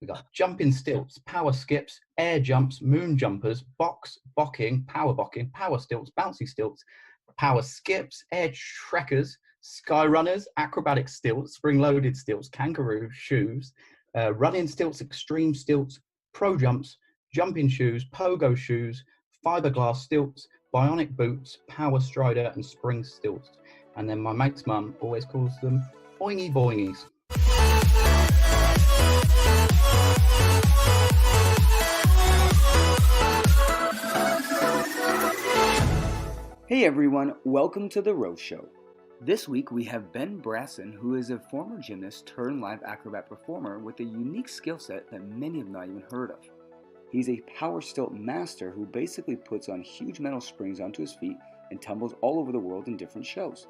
We got jumping stilts, power skips, air jumps, moon jumpers, bocking, power stilts, bouncy stilts, power skips, air trekkers, sky runners, acrobatic stilts, spring-loaded stilts, kangaroo shoes, running stilts, extreme stilts, pro jumps, jumping shoes, pogo shoes, fiberglass stilts, bionic boots, power strider, and spring stilts. And then my mate's mum always calls them boingy boingies. Hey everyone, welcome to the Roe Show. This week we have Ben Brason, who is a former gymnast turned live acrobat performer with a unique skill set that many have not even heard of. He's a power stilt master who basically puts on huge metal springs onto his feet and tumbles all over the world in different shows.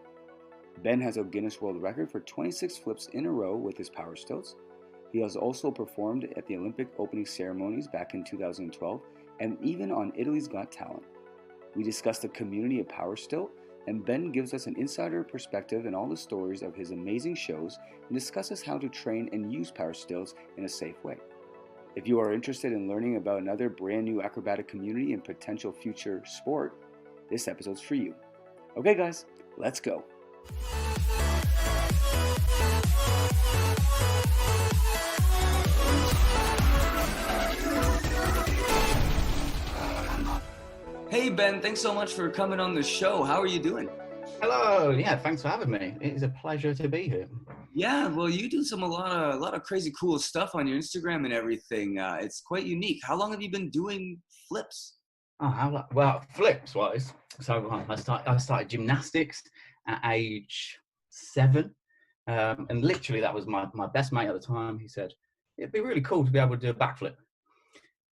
Ben has a Guinness World Record for 26 flips in a row with his power stilts. He has also performed at the Olympic opening ceremonies back in 2012 and even on Italy's Got Talent. We discuss the community of Power Stilt, and Ben gives us an insider perspective and all the stories of his amazing shows and discusses how to train and use Power Stilts in a safe way. If you are interested in learning about another brand new acrobatic community and potential future sport, this episode's for you. Okay guys, let's go. Hey Ben, thanks so much for coming on the show. How are you doing? Hello, yeah, thanks for having me. It is a pleasure to be here. Yeah, well, you do a lot of crazy cool stuff on your Instagram and everything. It's quite unique. How long have you been doing flips? Well, flips wise. So I started gymnastics at age 7, and literally that was my best mate at the time. He said it'd be really cool to be able to do a backflip,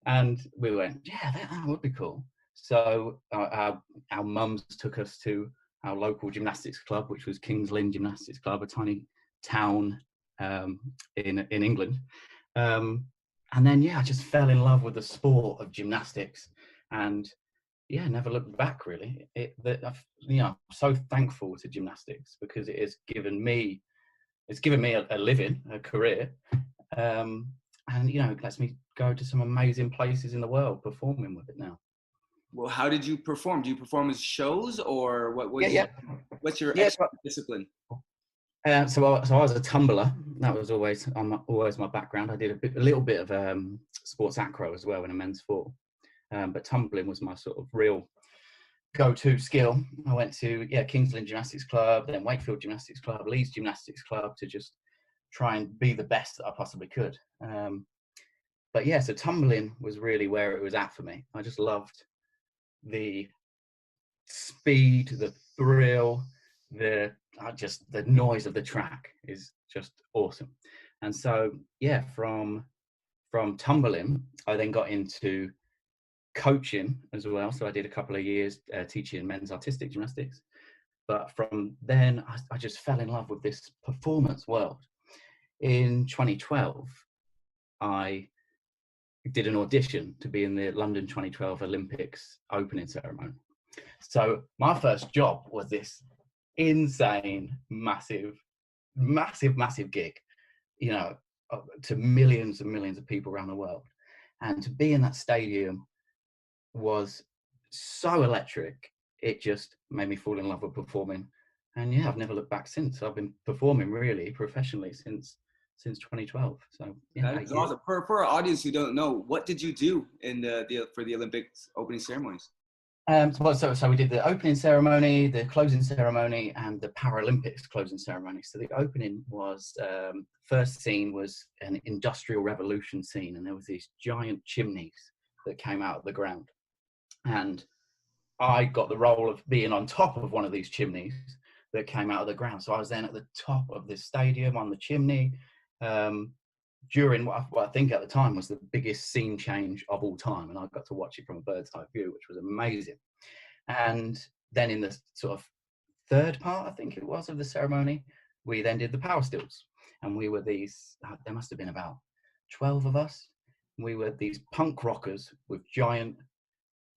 and we went, yeah, that would be cool. So our mums took us to our local gymnastics club, which was Kings Lynn Gymnastics Club, a tiny town in England. And then, yeah, I just fell in love with the sport of gymnastics, and yeah, never looked back really. I'm so thankful to gymnastics because it has given me a living, a career, and it lets me go to some amazing places in the world performing with it now. Well, how did you perform? Do you perform as shows or what? What's your discipline? So I was a tumbler. That was always my background. I did a little bit of sports acro as well in a men's sport, but tumbling was my sort of real go-to skill. I went to Kings Lynn Gymnastics Club, then Wakefield Gymnastics Club, Leeds Gymnastics Club to just try and be the best that I possibly could. But yeah, so tumbling was really where it was at for me. I just loved the speed, the thrill, the noise of the track is just awesome. And so yeah, from tumbling I then got into coaching as well. So I did a couple of years teaching men's artistic gymnastics, but from then I just fell in love with this performance world. In 2012 I did an audition to be in the London 2012 Olympics opening ceremony. So my first job was this insane, massive gig, to millions and millions of people around the world. And to be in that stadium was so electric. It just made me fall in love with performing. And yeah, I've never looked back since. I've been performing really professionally since 2012. So yeah, that is awesome. For our audience who don't know, what did you do for the Olympics opening ceremonies? So we did the opening ceremony, the closing ceremony, and the Paralympics closing ceremony. So the opening was first scene was an industrial revolution scene, and there was these giant chimneys that came out of the ground, and I got the role of being on top of one of these chimneys that came out of the ground. So I was then at the top of this stadium on the chimney during what I think at the time was the biggest scene change of all time, and I got to watch it from a bird's eye view, which was amazing. And then in the sort of third part, I think it was, of the ceremony, we then did the Power Stilts, and we were these, there must have been about 12 of us. We were these punk rockers with giant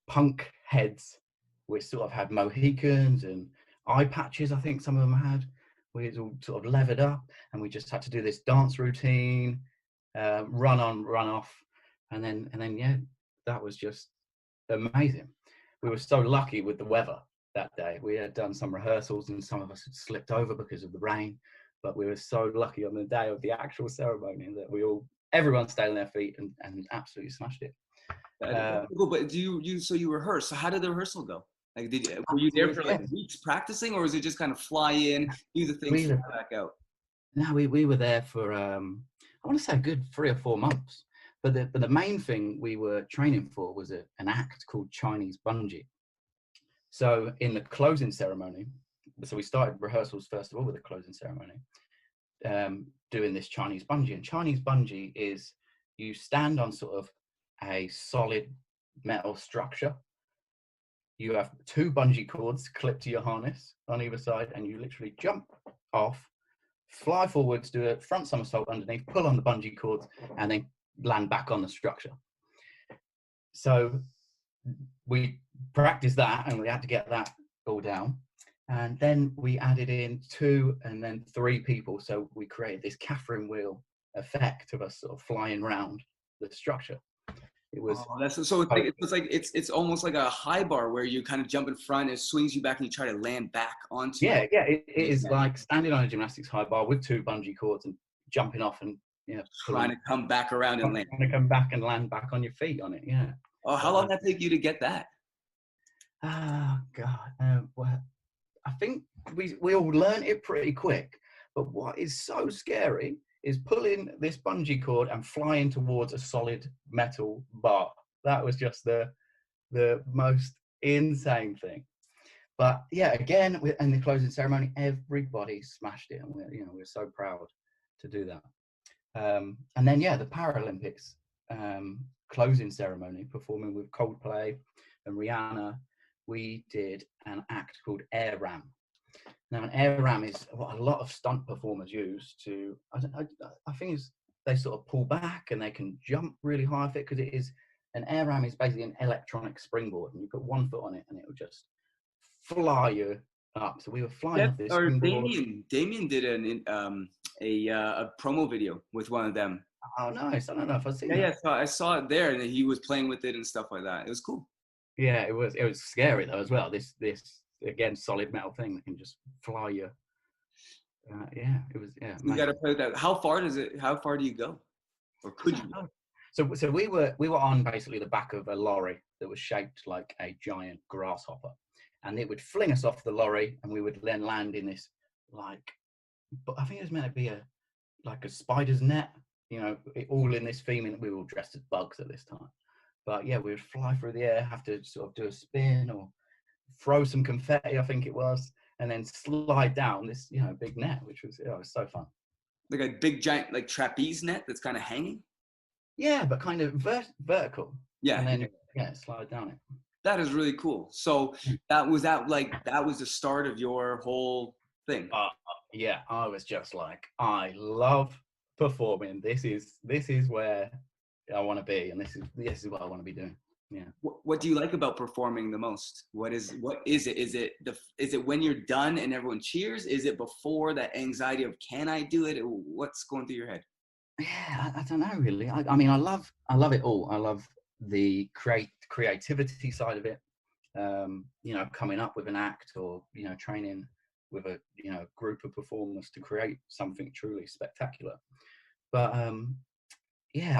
punk heads, which sort of had Mohicans and eye patches, I think some of them had. We was all sort of levered up, and we just had to do this dance routine. run on, run off, and then yeah, that was just amazing. We were so lucky with the weather that day. We had done some rehearsals and some of us had slipped over because of the rain, but we were so lucky on the day of the actual ceremony that everyone stayed on their feet and absolutely smashed it. That's cool. But so you rehearse. So how did the rehearsal go? Like, were you there for like weeks practicing, or was it just kind of fly in, do the thing, fly back out? No, we were there for I want to say a good 3 or 4 months. But the main thing we were training for was an act called Chinese Bungee. So in the closing ceremony, so we started rehearsals first of all with the closing ceremony, doing this Chinese Bungee. And Chinese Bungee is you stand on sort of a solid metal structure. You have 2 bungee cords clipped to your harness on either side, and you literally jump off, fly forwards, do a front somersault underneath, pull on the bungee cords, and then land back on the structure. So we practiced that, and we had to get that all down. And then we added in 2 and then 3 people. So we created this Catherine wheel effect of us sort of flying around the structure. It was it's almost like a high bar where you kind of jump in front, it swings you back, and you try to land back onto. It is like standing on a gymnastics high bar with 2 bungee cords and jumping off and trying to come back around and land. Trying to come back and land back on your feet on it. Yeah. Oh, how long did that take you to get that? Oh God. Well, I think we all learned it pretty quick. But what is so scary is pulling this bungee cord and flying towards a solid metal bar. That was just the most insane thing. But yeah, again, in the closing ceremony, everybody smashed it, and we're so proud to do that. And then yeah, the Paralympics closing ceremony, performing with Coldplay and Rihanna, we did an act called Air Ram. Now, an air ram is what a lot of stunt performers use to, I think they sort of pull back and they can jump really high off it, because it is, an air ram is basically an electronic springboard, and you put 1 foot on it and it will just fly you up. So we were flying up this springboard. Damien did a promo video with one of them. Oh, nice. I don't know if I've seen that. Yeah, so I saw it there, and he was playing with it and stuff like that. It was cool. Yeah, it was scary though as well. This again, solid metal thing that can just fly you. It was. Yeah, you got to play that. How far do you go, or could you? So we were on basically the back of a lorry that was shaped like a giant grasshopper, and it would fling us off the lorry, and we would then land in this but I think it was meant to be a spider's net, all in this theme. We were all dressed as bugs at this time, but yeah, we would fly through the air, have to sort of do a spin or throw some confetti, I think it was, and then slide down this, big net, which was, it was so fun. Like a big giant, like trapeze net that's kind of hanging? Yeah, but kind of vertical. Yeah. And then, slide down it. That is really cool. So that was the start of your whole thing? Yeah, I was just like, I love performing. This is where I want to be, and this is what I want to be doing. Yeah. What do you like about performing the most? What is it? Is it when you're done and everyone cheers? Is it before that anxiety of, can I do it? What's going through your head? Yeah, I don't know really. I mean, I love it all. I love the creativity side of it. Coming up with an act, or training with a group of performers to create something truly spectacular. But I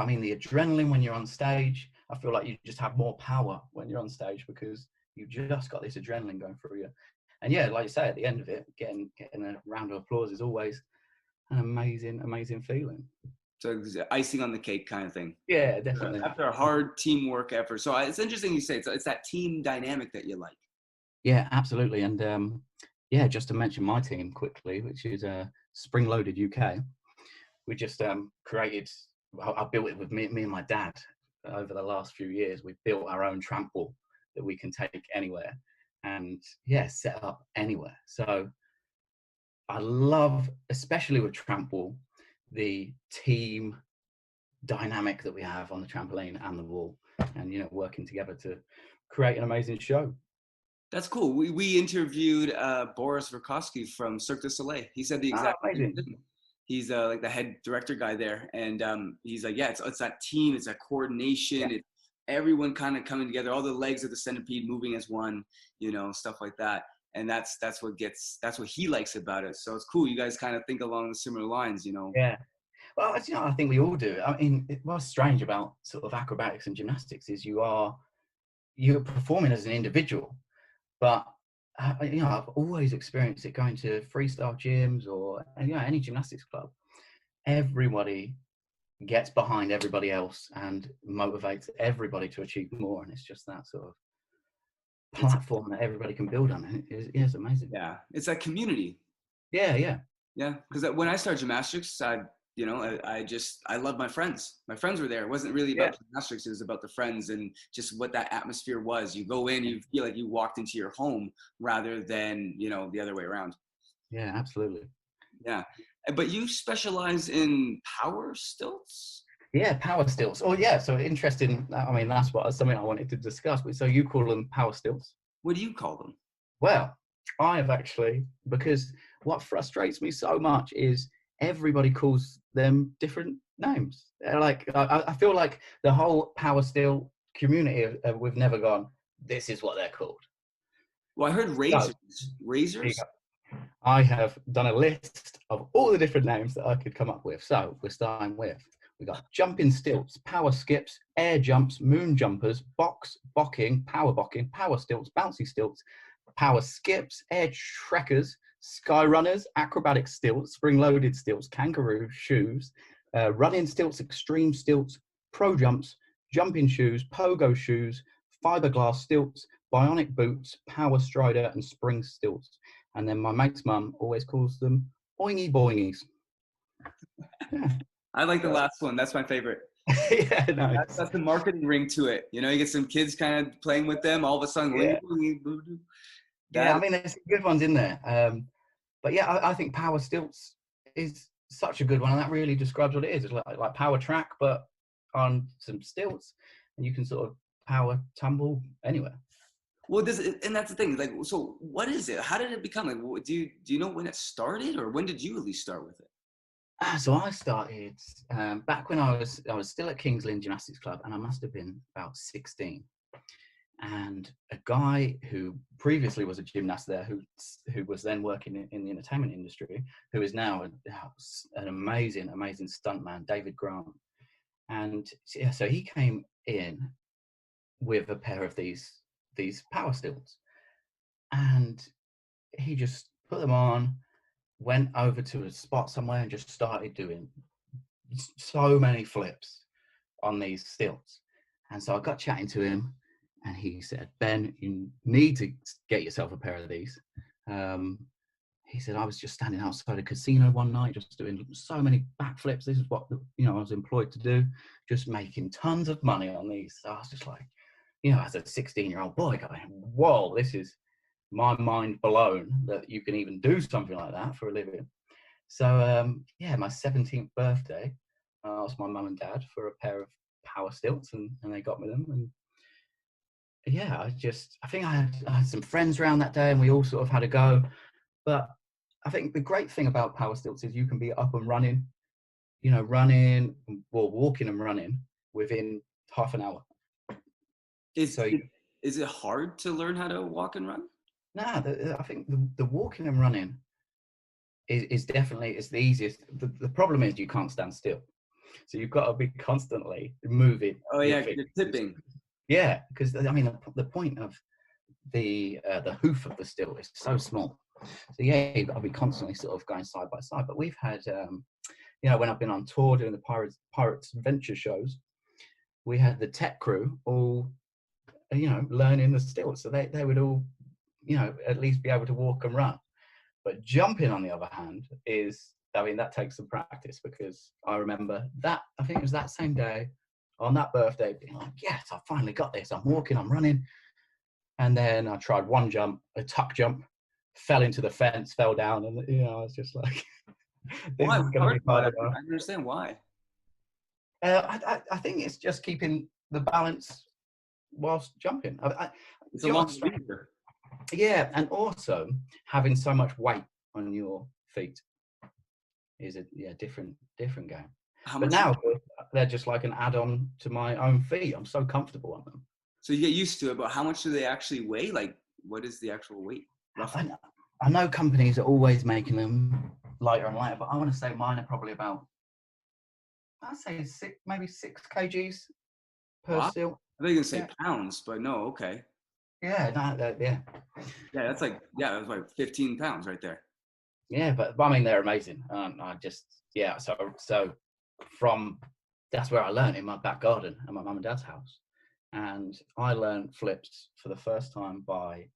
mean, the adrenaline when you're on stage, I feel like you just have more power when you're on stage, because you've just got this adrenaline going through you. And yeah, like you say, at the end of it, getting a round of applause is always an amazing feeling. So it's icing on the cake kind of thing. Yeah, definitely. After a hard teamwork effort. So it's interesting you say it's that team dynamic that you like. Yeah, absolutely. And just to mention my team quickly, which is Spring Loaded UK. We just created, I built it with me and my dad over the last few years. We built our own tramp wall that we can take anywhere and set up anywhere. So I love, especially with tramp wall, the team dynamic that we have on the trampoline and the wall, and working together to create an amazing show. That's cool. We interviewed Boris Verkowski from Cirque du Soleil. He said the exact same thing. He's like the head director guy there, and he's like, yeah, it's that team, it's that coordination, it's everyone kind of coming together, all the legs of the centipede moving as one, stuff like that. And that's what he likes about it. So it's cool. You guys kind of think along the similar lines, Yeah. Well, I think we all do. I mean, what's strange about sort of acrobatics and gymnastics is you're performing as an individual, but I've always experienced it going to freestyle gyms or any gymnastics club. Everybody gets behind everybody else and motivates everybody to achieve more, and it's just that sort of platform that everybody can build on. It's amazing. Yeah, it's that community. Yeah. Because when I started gymnastics, I loved my friends. My friends were there. It wasn't really about gymnastics. It was about the friends and just what that atmosphere was. You go in, you feel like you walked into your home rather than, the other way around. Yeah, absolutely. Yeah. But you specialize in power stilts? Yeah, power stilts. Oh, yeah. So interesting. I mean, that's something I wanted to discuss. So you call them power stilts? What do you call them? Well, I have actually, because what frustrates me so much is everybody calls them different names. Like, I feel like the whole power stilt community, we've never gone, this is what they're called. Well, I heard razors. So, razors? I have done a list of all the different names that I could come up with. So we're starting with, we got jumping stilts, power skips, air jumps, moon jumpers, bocking, power stilts, bouncy stilts, power skips, air trekkers, sky runners, acrobatic stilts, spring-loaded stilts, kangaroo shoes, running stilts, extreme stilts, pro jumps, jumping shoes, pogo shoes, fiberglass stilts, bionic boots, power strider, and spring stilts. And then my mate's mum always calls them oingy boingies. Yeah. I like the last one. That's my favorite. Yeah, nice. That's the marketing ring to it. You get some kids kind of playing with them. All of a sudden, I mean, there's some good ones in there. But yeah, I think power stilts is such a good one, and that really describes what it is. It's like power track, but on some stilts, and you can sort of power tumble anywhere. Well, and that's the thing. Like, so what is it? How did it become? Like, do you know when it started, or when did you at least start with it? So I started back when I was still at Kings Lynn Gymnastics Club, and I must have been about 16. And a guy who previously was a gymnast there, who was then working in the entertainment industry, who is now an amazing stuntman, David Grant. And yeah, so he came in with a pair of these power stilts, and he just put them on, went over to a spot somewhere and just started doing so many flips on these stilts. And so I got chatting to him, and he said, Ben, you need to get yourself a pair of these. He said, I was just standing outside a casino one night, just doing so many backflips. This is what I was employed to do, just making tons of money on these. So I was just like, as a 16-year-old boy going, whoa, this is my mind blown that you can even do something like that for a living. So my 17th birthday, I asked my mum and dad for a pair of power stilts, and they got me them. And yeah, I think I had some friends around that day, and we all sort of had a go. But I think the great thing about power stilts is you can be up and running, walking and running within half an hour. Is it hard to learn how to walk and run? No, I think the walking and running is definitely the easiest. The problem is you can't stand still, so you've got to be constantly moving. Oh yeah, you're tipping. Yeah, because I mean the point of the hoof of the stilt is so small, so yeah, you've got to be constantly sort of going side by side. But we've had when I've been on tour doing the Pirates Adventure shows, we had the tech crew all learning the stilts, so they would all at least be able to walk and run. But jumping, on the other hand, that takes some practice, because I remember that, I think it was that same day, on that birthday, being like, yes, I finally got this. I'm walking, I'm running. And then I tried one jump, a tuck jump, fell into the fence, fell down, and I was just like, why? Is gonna be hard. I don't understand why. I think it's just keeping the balance whilst jumping. It's a long speaker. Yeah, and also having so much weight on your feet. is a different game. How But much? now they're just like an add-on to my own feet. I'm so comfortable on them. So you get used to it, but how much do they actually weigh? Like, what is the actual weight roughly? I know companies are always making them lighter and lighter, but I want to say mine are probably about, I'd say maybe 6 kgs per Wow. stilt. I think you can say pounds, but no, okay. Yeah, Yeah, that's like 15 pounds right there. Yeah, but I mean, they're amazing. I just, so from, that's where I learned, in my back garden at my mum and dad's house. And I learned flips for the first time by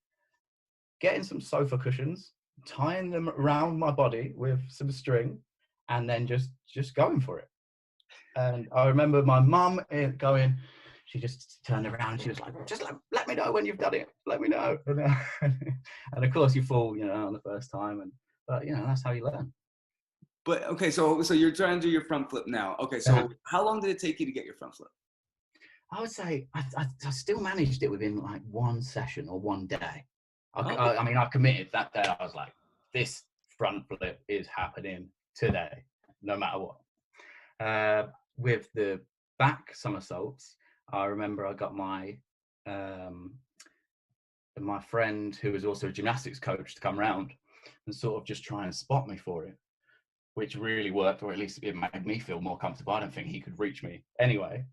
getting some sofa cushions, tying them around my body with some string, and then just going for it. And I remember my mum going, she just turned around and she was like, just let me know when you've done it. Let me know. And of course you fall, on the first time. But that's how you learn. But okay, so you're trying to do your front flip now. Okay, so how long did it take you to get your front flip? I would say I still managed it within like one session or one day. I mean, I committed that day. I was like, this front flip is happening today, no matter what. With the back somersaults, I remember I got my friend, who was also a gymnastics coach, to come round and sort of just try and spot me for it, which really worked, or at least it made me feel more comfortable. I don't think he could reach me anyway.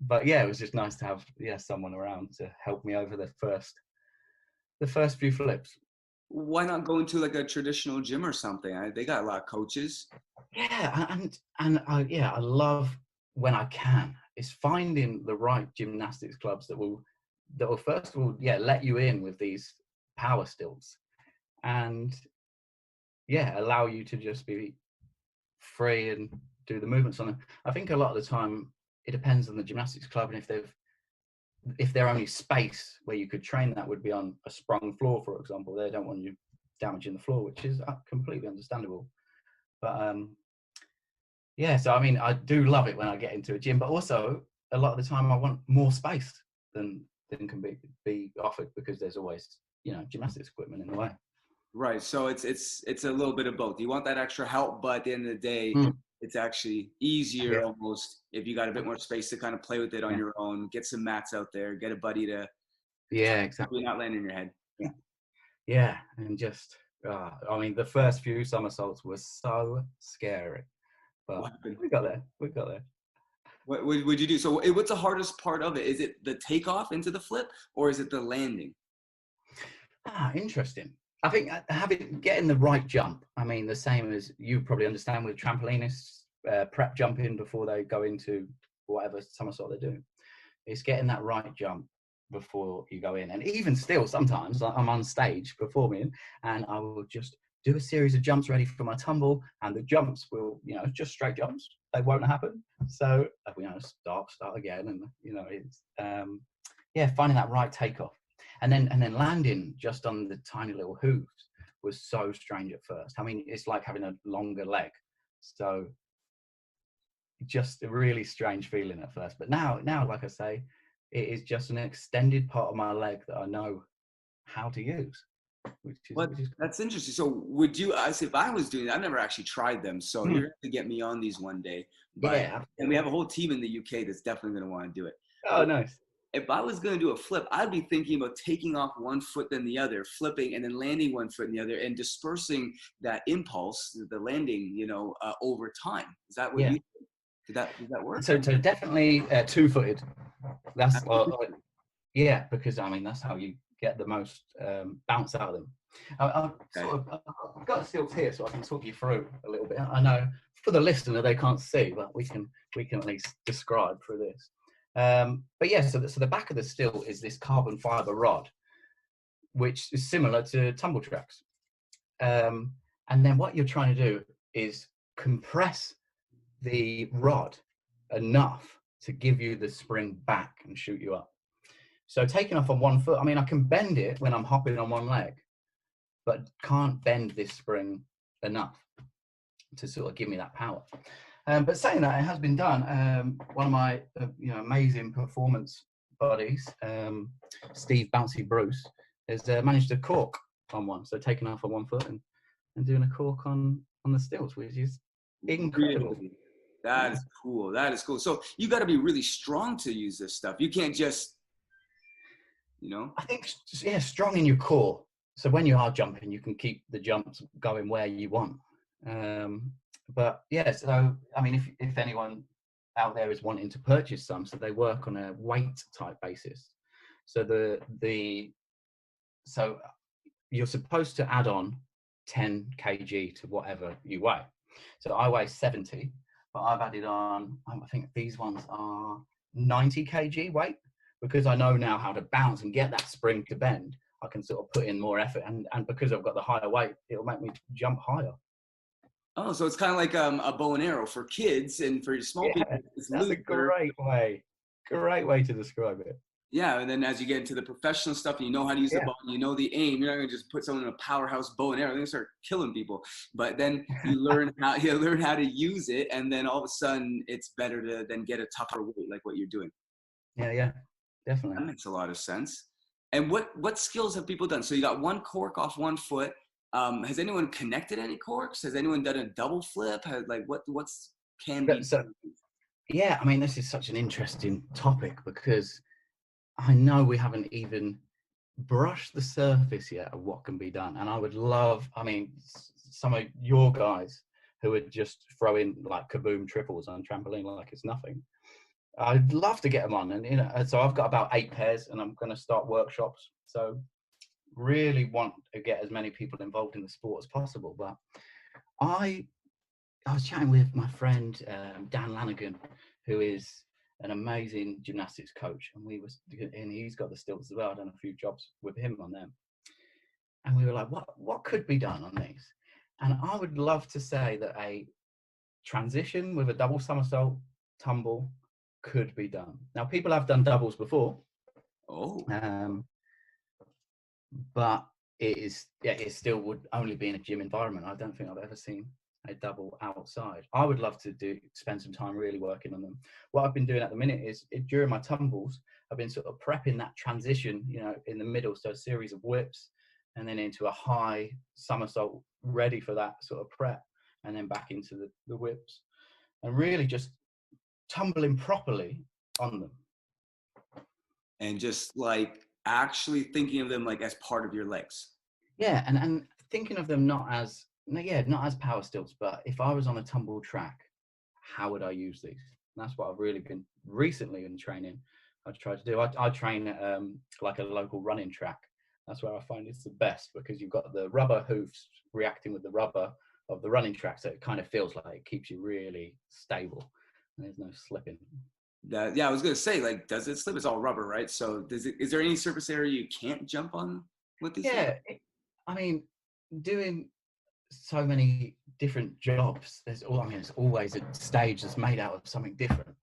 But yeah, it was just nice to have someone around to help me over the first few flips. Why not go into like a traditional gym or something? They got a lot of coaches. Yeah, and I love when I can. It's finding the right gymnastics clubs that will first of all let you in with these power stilts, and allow you to just be free and do the movements on them. I think a lot of the time it depends on the gymnastics club, and if their only space where you could train that would be on a sprung floor, for example, they don't want you damaging the floor, which is completely understandable. But so I mean, I do love it when I get into a gym, but also a lot of the time I want more space than can be offered, because there's always gymnastics equipment in the way. Right. So it's a little bit of both. You want that extra help, but at the end of the day, it's actually easier almost if you got a bit more space to kind of play with it on your own. Get some mats out there. Get a buddy to exactly, not land in your head. And just I mean, the first few somersaults were so scary, but we got there. What would you do? So what's the hardest part of it? Is it the takeoff into the flip, or is it the landing? Interesting. I think getting the right jump. I mean, the same as you probably understand with trampolinists, prep jumping before they go into whatever somersault they're doing. It's getting that right jump before you go in. And even still, sometimes I'm on stage performing and I will just do a series of jumps ready for my tumble, and the jumps will, just straight jumps. They won't happen. So, start again. And, it's, finding that right takeoff. And then landing just on the tiny little hooves was so strange at first. I mean, it's like having a longer leg. So just a really strange feeling at first. But now, like I say, it is just an extended part of my leg that I know how to use. Which is that's interesting. So would you, if I was doing that, I've never actually tried them. So you're going to get me on these one day. But, and we have a whole team in the UK that's definitely going to want to do it. Oh, nice. If I was going to do a flip, I'd be thinking about taking off one foot then the other, flipping and then landing one foot and the other, and dispersing that impulse, the landing, over time. Is that what you think? Does that work? So definitely two-footed. That's because I mean that's how you get the most bounce out of them. I've got the stilts here, so I can talk you through a little bit. I know for the listener they can't see, but we can at least describe through this. So the back of the stilt is this carbon fiber rod, which is similar to tumble tracks. And then what you're trying to do is compress the rod enough to give you the spring back and shoot you up. So taking off on one foot, I mean, I can bend it when I'm hopping on one leg, but can't bend this spring enough to sort of give me that power. But saying that, it has been done. One of my amazing performance buddies, Steve Bouncy Bruce, has managed to cork on one. So taking off on one foot and doing a cork on on the stilts, which is incredible. Really? That is cool. That is cool. So you got to be really strong to use this stuff. You can't just, I think, yeah, strong in your core. So when you are jumping, you can keep the jumps going where you want. But yeah, so I mean, if anyone out there is wanting to purchase some, so they work on a weight type basis. So so you're supposed to add on 10 kg to whatever you weigh. So I weigh 70, but I've added on, I think these ones are 90 kg weight, because I know now how to bounce and get that spring to bend. I can sort of put in more effort, and because I've got the higher weight, it'll make me jump higher. oh, so it's kind of like a bow and arrow for kids, and for small people, it's that's looser. Great way to describe it. Yeah, and then as you get into the professional stuff, and you know how to use the bow, you know the aim. You're not gonna just put someone in a powerhouse bow and arrow. They're gonna start killing people. But then you learn how to use it, and then all of a sudden, it's better to then get a tougher weight, like what you're doing. Yeah, definitely. That makes a lot of sense. And what skills have people done? So you got one cork off one foot. Has anyone connected any corks? Has anyone done a double flip? What's can be done? Yeah, I mean, this is such an interesting topic, because I know we haven't even brushed the surface yet of what can be done. And I would love, I mean, some of your guys who would just throw in like kaboom triples on trampoline like it's nothing. I'd love to get them on. And, so I've got about 8 pairs, and I'm going to start workshops. So really want to get as many people involved in the sport as possible. But I was chatting with my friend, Dan Lanigan, who is an amazing gymnastics coach, and he's got the stilts as well. I've done a few jobs with him on them, and we were like, what could be done on these? And I would love to say that a transition with a double somersault tumble could be done. Now, people have done doubles before, but it still would only be in a gym environment. I don't think I've ever seen a double outside. I would love to spend some time really working on them. What I've been doing at the minute is during my tumbles, I've been sort of prepping that transition, in the middle. So a series of whips, and then into a high somersault, ready for that sort of prep, and then back into the whips, and really just tumbling properly on them. And just like actually thinking of them like as part of your legs. Yeah, and thinking of them not as power stilts, but if I was on a tumble track, how would I use these? And that's what I've really been recently in training. I try to do. I train at like a local running track. That's where I find it's the best, because you've got the rubber hoofs reacting with the rubber of the running track, so it kind of feels like it keeps you really stable, and there's no slipping. I was gonna say, like, does it slip? It's all rubber, right? So is there any surface area you can't jump on with these? Yeah, I mean, doing so many different jobs, there's always a stage that's made out of something different.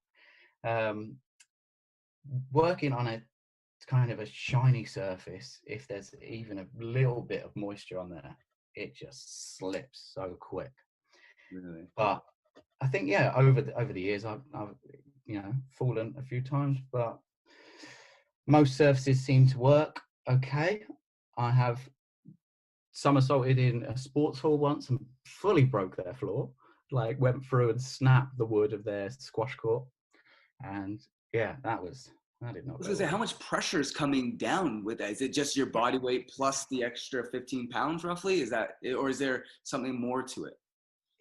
Working on a kind of a shiny surface, if there's even a little bit of moisture on there, it just slips so quick. Really? But I think over the years I've fallen a few times, but most surfaces seem to work okay. I have somersaulted in a sports hall once and fully broke their floor, like went through and snapped the wood of their squash court, and I did not. I was gonna say, how much pressure is coming down with that? Is it just your body weight plus the extra 15 pounds roughly? Is that, or is there something more to it?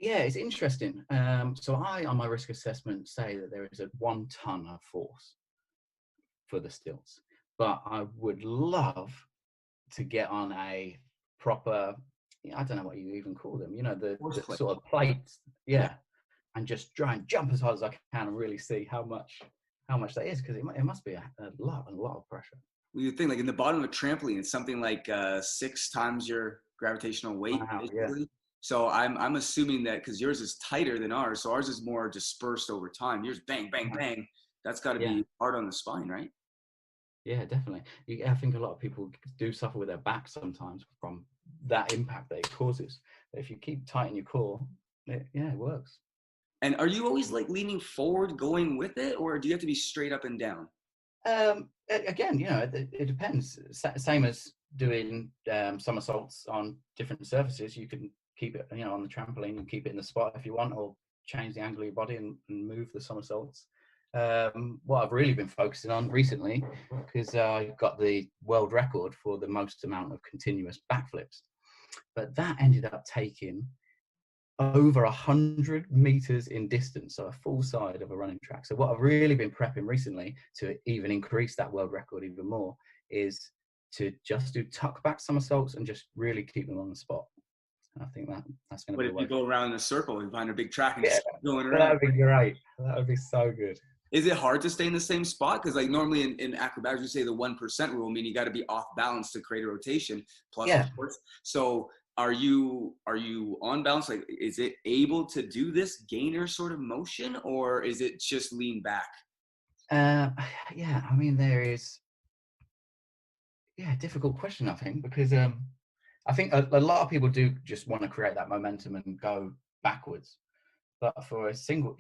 Yeah, it's interesting. So I, on my risk assessment, say that there is a 1 ton of force for the stilts, but I would love to get on a proper, I don't know what you even call them, the sort of plates, and just try and jump as hard as I can and really see how much that is, because it must be a lot of pressure. Well, you think like in the bottom of a trampoline, it's something like 6 times your gravitational weight. Wow, basically. So I'm assuming that because yours is tighter than ours, so ours is more dispersed over time. Yours bang, bang, bang. That's got to be hard on the spine, right? Yeah, definitely. I think a lot of people do suffer with their back sometimes from that impact that it causes. But if you keep tight in your core, it works. And are you always like leaning forward, going with it, or do you have to be straight up and down? Again, it depends. Same as doing somersaults on different surfaces, you can keep it, on the trampoline and keep it in the spot if you want, or change the angle of your body and move the somersaults. What I've really been focusing on recently, because I got the world record for the most amount of continuous backflips, but that ended up taking over 100 meters in distance, so a full side of a running track. So what I've really been prepping recently to even increase that world record even more is to just do tuck back somersaults and just really keep them on the spot. I think that's going to be. What if you go around in a circle and find a big track and just keep going around? That'd be great. That would be so good. Is it hard to stay in the same spot? Because like normally in acrobatics, you say the 1% rule, meaning you got to be off balance to create a rotation. Plus, of course. So are you on balance? Like, is it able to do this gainer sort of motion, or is it just lean back? Yeah, I mean, there is. Yeah, difficult question, I think, because I think a lot of people do just want to create that momentum and go backwards. But for a single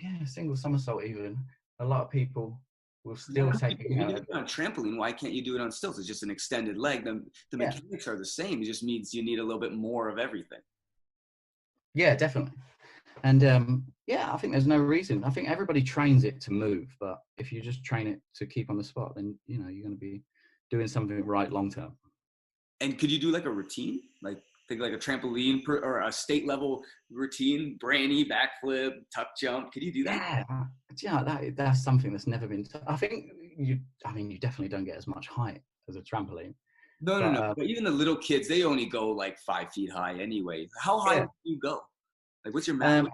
somersault, even a lot of people will still take. You do it on a trampoline. Why can't you do it on stilts? It's just an extended leg. The mechanics are the same. It just means you need a little bit more of everything. Yeah, definitely. And I think there's no reason. I think everybody trains it to move, but if you just train it to keep on the spot, then you're going to be doing something right long term. And could you do like a routine, like think like a trampoline or a state level routine, brainy, backflip, tuck jump? Could you do that? Yeah, that's something that's never been. I think you definitely don't get as much height as a trampoline. No. But even the little kids, they only go like 5 feet high anyway. How high do you go? Like, what's your max?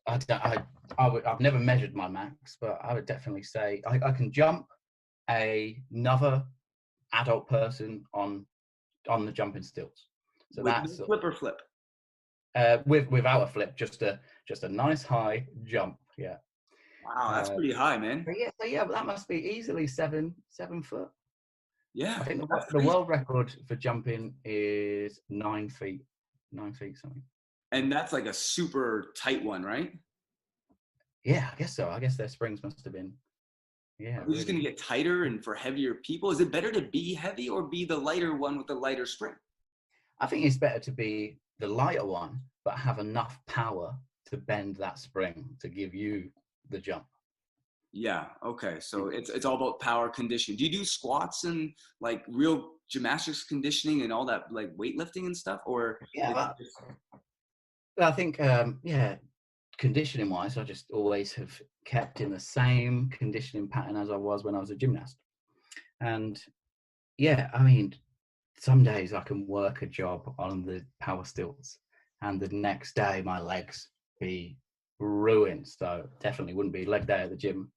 I've never measured my max, but I would definitely say I can jump another adult person on the jumping stilts. So with that's flip or flip. Without a flip, just a nice high jump. Yeah. Wow, that's pretty high, man. But that must be easily 7 foot. Yeah. I think the world record for jumping is 9 feet. 9 feet something. And that's like a super tight one, right? Yeah, I guess so. I guess their springs must have been. Yeah. Are we just going to get tighter and for heavier people? Is it better to be heavy or be the lighter one with the lighter spring? I think it's better to be the lighter one, but have enough power to bend that spring to give you the jump. Yeah. Okay. So it's all about power conditioning. Do you do squats and like real gymnastics conditioning and all that, like weightlifting and stuff? Or I think conditioning wise, I just always have kept in the same conditioning pattern as I was when I was a gymnast. And I mean, some days I can work a job on the power stilts and the next day my legs be ruined. So definitely wouldn't be leg day at the gym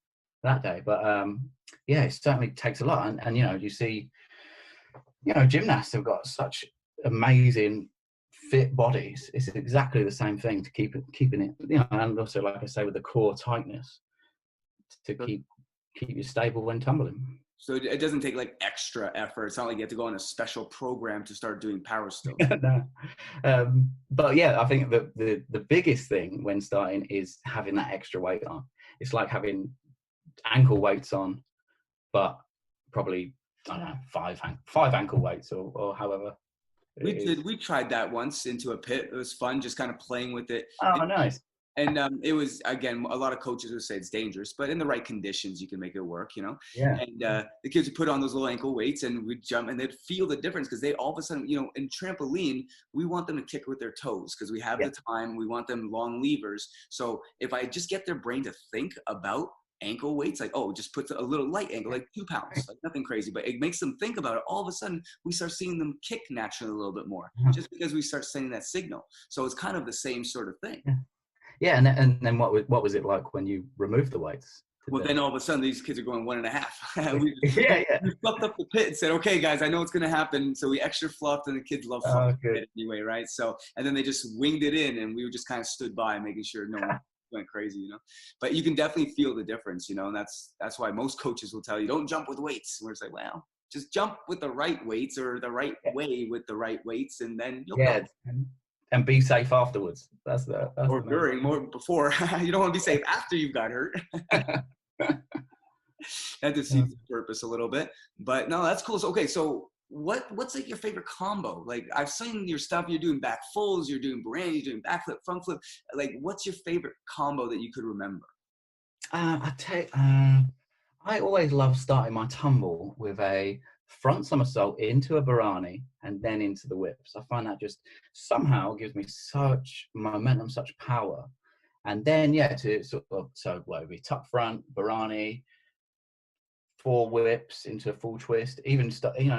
that day. But it certainly takes a lot. And you see, gymnasts have got such amazing fit bodies. It's exactly the same thing to keeping it, and also, like I say, with the core tightness to keep you stable when tumbling. So it doesn't take like extra effort. It's not like you have to go on a special program to start doing power stilts. No. But I think the biggest thing when starting is having that extra weight on. It's like having ankle weights on, but probably, I don't know, five ankle weights or however. We tried that once into a pit. It was fun, just kind of playing with it. Oh, nice. And it was, again, a lot of coaches would say it's dangerous, but in the right conditions, you can make it work, Yeah. And the kids would put on those little ankle weights and we'd jump and they'd feel the difference because they all of a sudden, in trampoline, we want them to kick with their toes because we have the time. We want them long levers. So if I just get their brain to think about ankle weights, like, just put a little light ankle, like 2 pounds, like nothing crazy, but it makes them think about it. All of a sudden, we start seeing them kick naturally a little bit more just because we start sending that signal. So it's kind of the same sort of thing. Yeah, and then what was it like when you removed the weights? Well, then all of a sudden, these kids are going 1.5. We fluffed up the pit and said, okay, guys, I know what's going to happen. So we extra fluffed, and the kids love fluffing the pit anyway, right? So, and then they just winged it in, and we just kind of stood by making sure no one went crazy, But you can definitely feel the difference, and that's why most coaches will tell you, don't jump with weights. We're just like, well, just jump with the right weights or the right way with the right weights, and then you'll go. And be safe afterwards. That's or during, more before. You don't want to be safe after you've got hurt. That defeats the purpose a little bit. But no, that's cool. So, okay, so what's like your favorite combo? Like I've seen your stuff, you're doing back folds, you're doing Brason, you're doing backflip, front flip. Like what's your favorite combo that you could remember? I always love starting my tumble with a front somersault into a Barani and then into the whips. I find that just somehow gives me such momentum, such power. And then, yeah, to sort of, so what would be tuck front, Barani, 4 whips into a full twist, even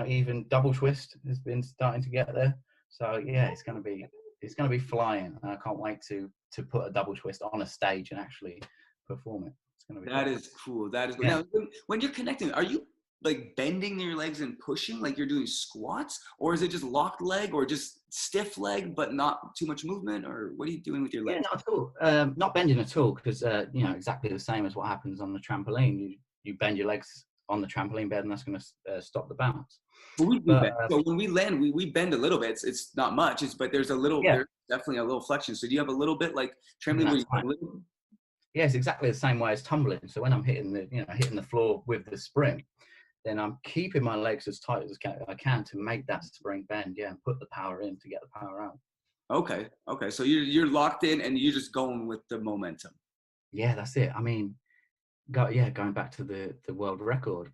even double twist has been starting to get there. So yeah, it's going to be flying. And I can't wait to put a double twist on a stage and actually perform it. It's going to be That great. is cool. That is cool. Yeah. Now, when you're connecting, are you like bending your legs and pushing like you're doing squats, or is it just locked leg, or just stiff leg but not too much movement, or what are you doing with your Yeah, legs? not at all. Not bending at all, because exactly the same as what happens on the trampoline. You bend your legs on the trampoline bed, and that's going to stop the bounce. Well, we do But bend. So when we land, we bend a little bit. It's not much. But there's yeah, there's definitely a little flexion. So do you have a little bit like trampoline where that's you fine. a little? Yeah, it's exactly the same way as tumbling. So when I'm hitting the floor with the spring, then I'm keeping my legs as tight as I can to make that spring bend. Yeah, and put the power in to get the power out. Okay. Okay. So you're locked in and you're just going with the momentum. Yeah, that's it. I mean, going back to the world record,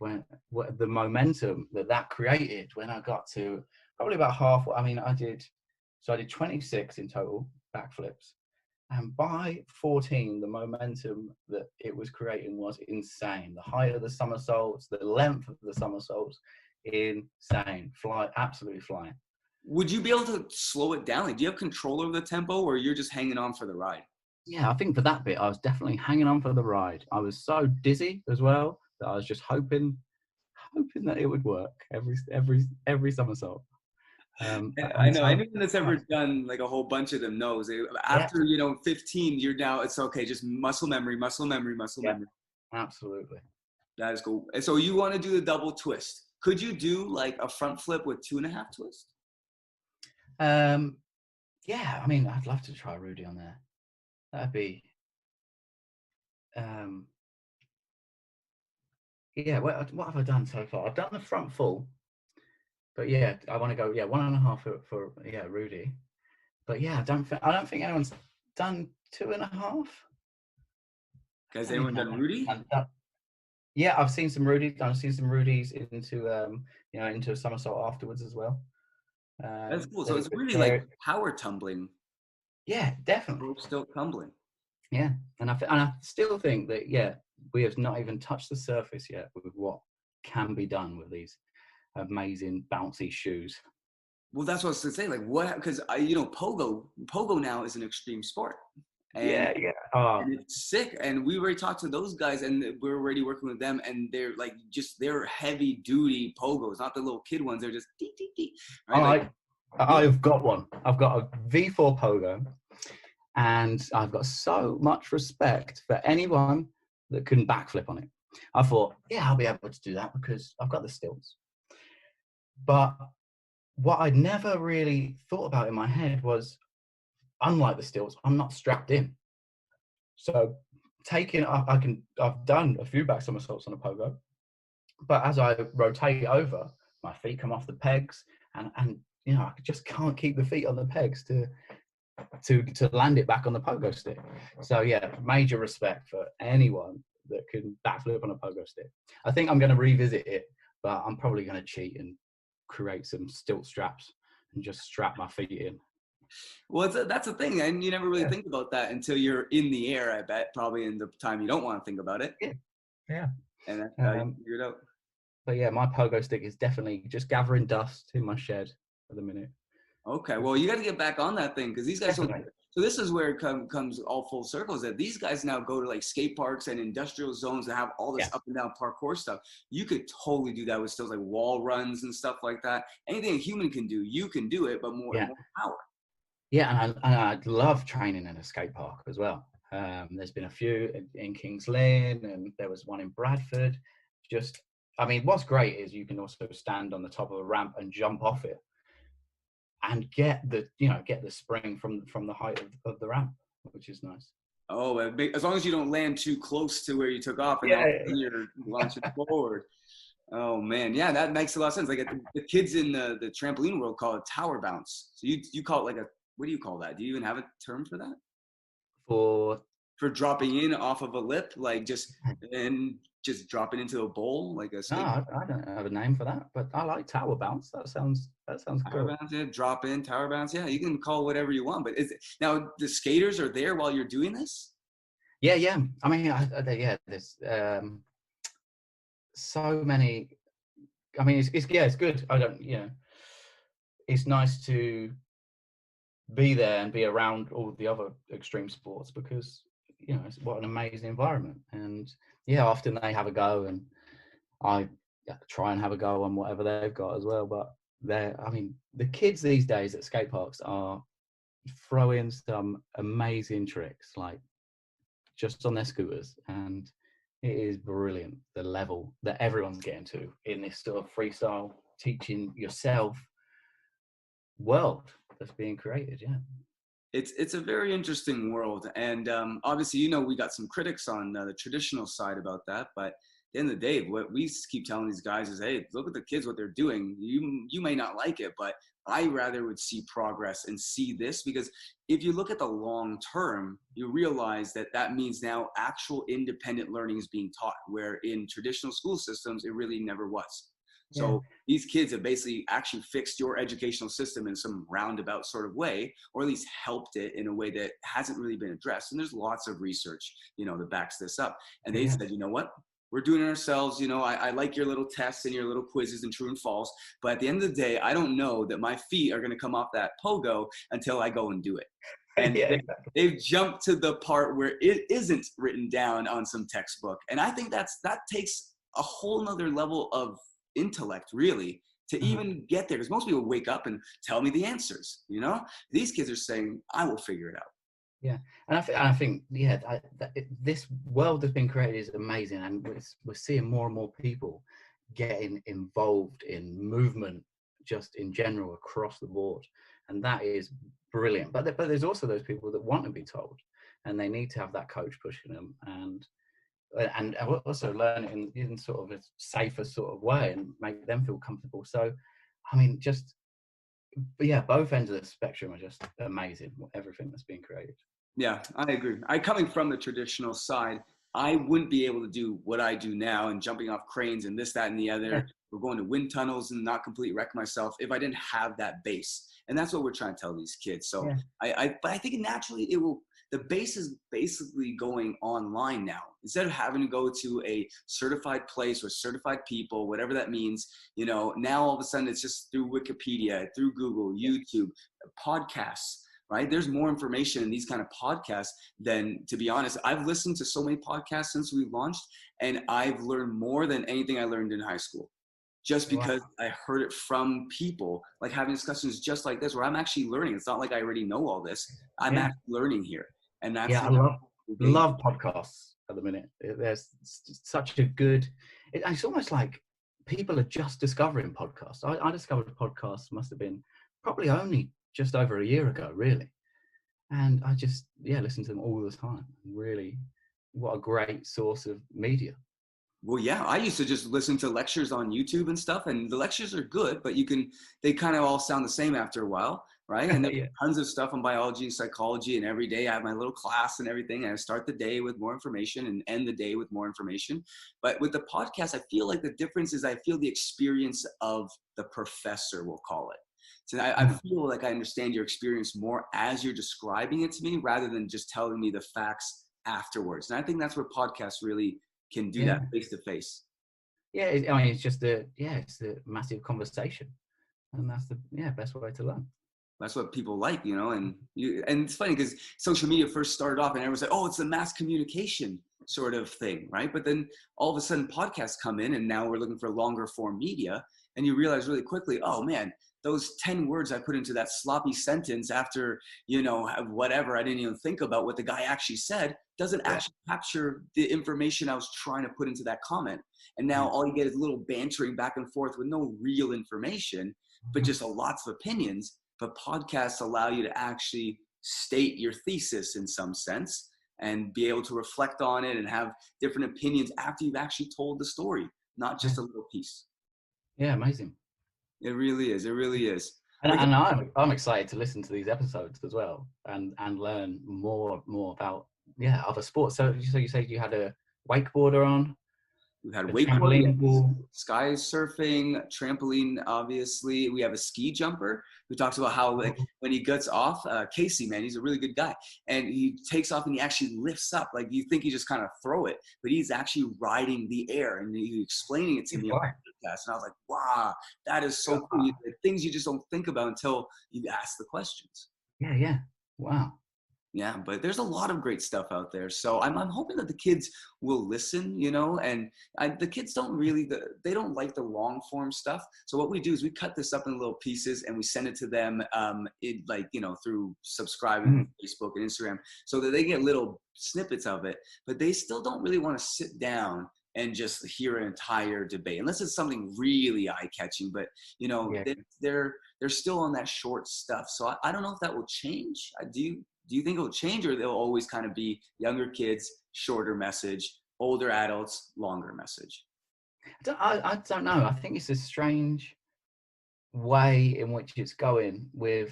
what the momentum that created when I got to probably about half. I mean, I did 26 in total backflips, and by 14, the momentum that it was creating was insane. The height of the somersaults, the length of the somersaults, insane. Absolutely flying. Would you be able to slow it down? Like, do you have control over the tempo, or you're just hanging on for the ride? Yeah, I think for that bit, I was definitely hanging on for the ride. I was so dizzy as well that I was just hoping that it would work every somersault. I And know so, anyone that's ever done like a whole bunch of them knows yeah, after 15, you're now it's okay. Just muscle memory, muscle memory, muscle yeah, memory. absolutely. That is cool. And so you want to do the double twist? Could you do like a front flip with 2.5 twists? Yeah, I mean, I'd love to try Rudy on there. That'd be, um, yeah. What have I done so far? I've done the front full, but yeah, I want to go 1.5 for Rudy. But yeah, I don't think anyone's done 2.5. Has anyone done Rudy? Yeah, I've seen some Rudies. I've seen some Rudies into a somersault afterwards as well. That's cool. So There, it's really like there, power tumbling, yeah, definitely. rope stilt tumbling. Yeah, and I still think that we have not even touched the surface yet with what can be done with these amazing bouncy shoes. Well, that's what I was gonna say. Like what? Because pogo now is an extreme sport, and Yeah, yeah. Oh, and it's sick. And we already talked to those guys, and we're already working with them, and they're heavy duty pogos, not the little kid ones. They're just dee, dee, dee, right? Like I've got one. I've got a V4 pogo, and I've got so much respect for anyone that can backflip on it. I thought, yeah, I'll be able to do that because I've got the stilts. But what I'd never really thought about in my head was, unlike the stilts, I'm not strapped in. So I've done a few back somersaults on a pogo, but as I rotate over, my feet come off the pegs, and I just can't keep the feet on the pegs to land it back on the pogo stick. So yeah, major respect for anyone that can backflip on a pogo stick. I think I'm going to revisit it, but I'm probably going to cheat and create some stilt straps and just strap my feet in. well, that's the thing, and you never really think about that until you're in the air. I bet probably in the time you don't want to think about it. Yeah. And that's how you figure it out. But yeah, my pogo stick is definitely just gathering dust in my shed at the minute. Okay, well, you got to get back on that thing because these guys. Definitely. So this is where it comes all full circles. That these guys now go to like skate parks and industrial zones that have all this up and down parkour stuff. You could totally do that with stills, like wall runs and stuff like that. Anything a human can do, you can do it, but more power. Yeah, and I love training in a skate park as well. There's been a few in Kings Lynn, and there was one in Bradford. What's great is you can also stand on the top of a ramp and jump off it, and get the spring from the height of the ramp, which is nice. Oh, as long as you don't land too close to where you took off, and then you're launching forward. Oh man, yeah, that makes a lot of sense. Like the kids in the trampoline world call it tower bounce. So you call it like a, what do you call that? Do you even have a term for that? For For dropping in off of a lip, like just dropping into a bowl like a no, skate. I don't have a name for that, but I like tower bounce. That sounds Tower cool. bounce, yeah, drop in, tower bounce. Yeah, you can call whatever you want. But now the skaters are there while you're doing this? Yeah, yeah. I mean, yeah. There's so many. I mean, it's good. I don't, it's nice to be there and be around all the other extreme sports because it's what an amazing environment. And yeah, often they have a go, and I try and have a go on whatever they've got as well. But I mean, the kids these days at skate parks are throwing some amazing tricks, like just on their scooters, and it is brilliant the level that everyone's getting to in this sort of freestyle teaching yourself world that's being created. Yeah. It's a very interesting world, and obviously, we got some critics on the traditional side about that. But at the end of the day, what we keep telling these guys is, hey, look at the kids, what they're doing. You may not like it, but I rather would see progress and see this, because if you look at the long term, you realize that means now actual independent learning is being taught, where in traditional school systems, it really never was. Yeah. So these kids have basically actually fixed your educational system in some roundabout sort of way, or at least helped it in a way that hasn't really been addressed. And there's lots of research, that backs this up. And they said, you know what? We're doing it ourselves. I like your little tests and your little quizzes and true and false. But at the end of the day, I don't know that my feet are going to come off that pogo until I go and do it. And Yeah, exactly. they've jumped to the part where it isn't written down on some textbook. And I think that takes a whole nother level of intellect, really, to even get there, because most people wake up and tell me the answers. These kids are saying, I will figure it out. Yeah, and I think yeah, this world that's been created is amazing, and we're seeing more and more people getting involved in movement just in general across the board, and that is brilliant. But there's also those people that want to be told, and they need to have that coach pushing them, and also learn it in sort of a safer sort of way and make them feel comfortable. So, I mean, but yeah, both ends of the spectrum are just amazing. Everything that's being created. Yeah, I agree. Coming from the traditional side, I wouldn't be able to do what I do now and jumping off cranes and this, that, and the other. We're going to wind tunnels and not completely wreck myself if I didn't have that base. And that's what we're trying to tell these kids. So but I think naturally the base is basically going online now. Instead of having to go to a certified place with certified people, whatever that means, now all of a sudden it's just through Wikipedia, through Google, YouTube, podcasts. Right? There's more information in these kind of podcasts than, to be honest, I've listened to so many podcasts since we launched, and I've learned more than anything I learned in high school, just because I heard it from people, like having discussions just like this, where I'm actually learning. It's not like I already know all this. I'm actually learning here. And that's I love podcasts at the minute. There's such a good, it's almost like people are just discovering podcasts. I discovered podcasts must have been probably only just over a year ago, really. And I just, listen to them all the time. Really, what a great source of media. Well, yeah, I used to just listen to lectures on YouTube and stuff, and the lectures are good, but they kind of all sound the same after a while, right? And there's tons of stuff on biology and psychology, and every day I have my little class and everything, and I start the day with more information and end the day with more information. But with the podcast, I feel like the difference is I feel the experience of the professor, we'll call it. So I feel like I understand your experience more as you're describing it to me, rather than just telling me the facts afterwards. And I think that's where podcasts really can do that face to face. Yeah, I mean, it's just it's a massive conversation, and that's the best way to learn. That's what people like, and it's funny because social media first started off and everyone's like, oh, it's the mass communication sort of thing, right? But then all of a sudden podcasts come in, and now we're looking for longer form media, and you realize really quickly, oh man, those 10 words I put into that sloppy sentence after, whatever, I didn't even think about what the guy actually said, doesn't actually capture the information I was trying to put into that comment. And now all you get is a little bantering back and forth with no real information, but just lots of opinions. But podcasts allow you to actually state your thesis in some sense and be able to reflect on it and have different opinions after you've actually told the story. not just a little piece. Yeah, amazing. It really is. It really is. And I'm excited to listen to these episodes as well and learn more about other sports. So you said you had a wakeboarder on, We've had a wakeboarding, trampoline wall. sky surfing, trampoline. Obviously, we have a ski jumper who talks about how like when he gets off, Casey, man, he's a really good guy, and he takes off and he actually lifts up. Like you think you just kind of throw it, but he's actually riding the air, and he's explaining it to me on the podcast. And I was like, wow, that is so cool. Things you just don't think about until you ask the questions. Yeah. Wow. Yeah, but there's a lot of great stuff out there. So I'm hoping that the kids will listen, you know, and the kids don't really, they don't like the long form stuff. So what we do is we cut this up in little pieces and we send it to them through subscribing to Facebook and Instagram so that they get little snippets of it, but they still don't really want to sit down and just hear an entire debate, unless it's something really eye-catching. But you know, they're still on that short stuff. So I don't know if that will change. Do you think it'll change, or they'll always kind of be younger kids, shorter message, older adults, longer message? I don't know. I think it's a strange way in which it's going with,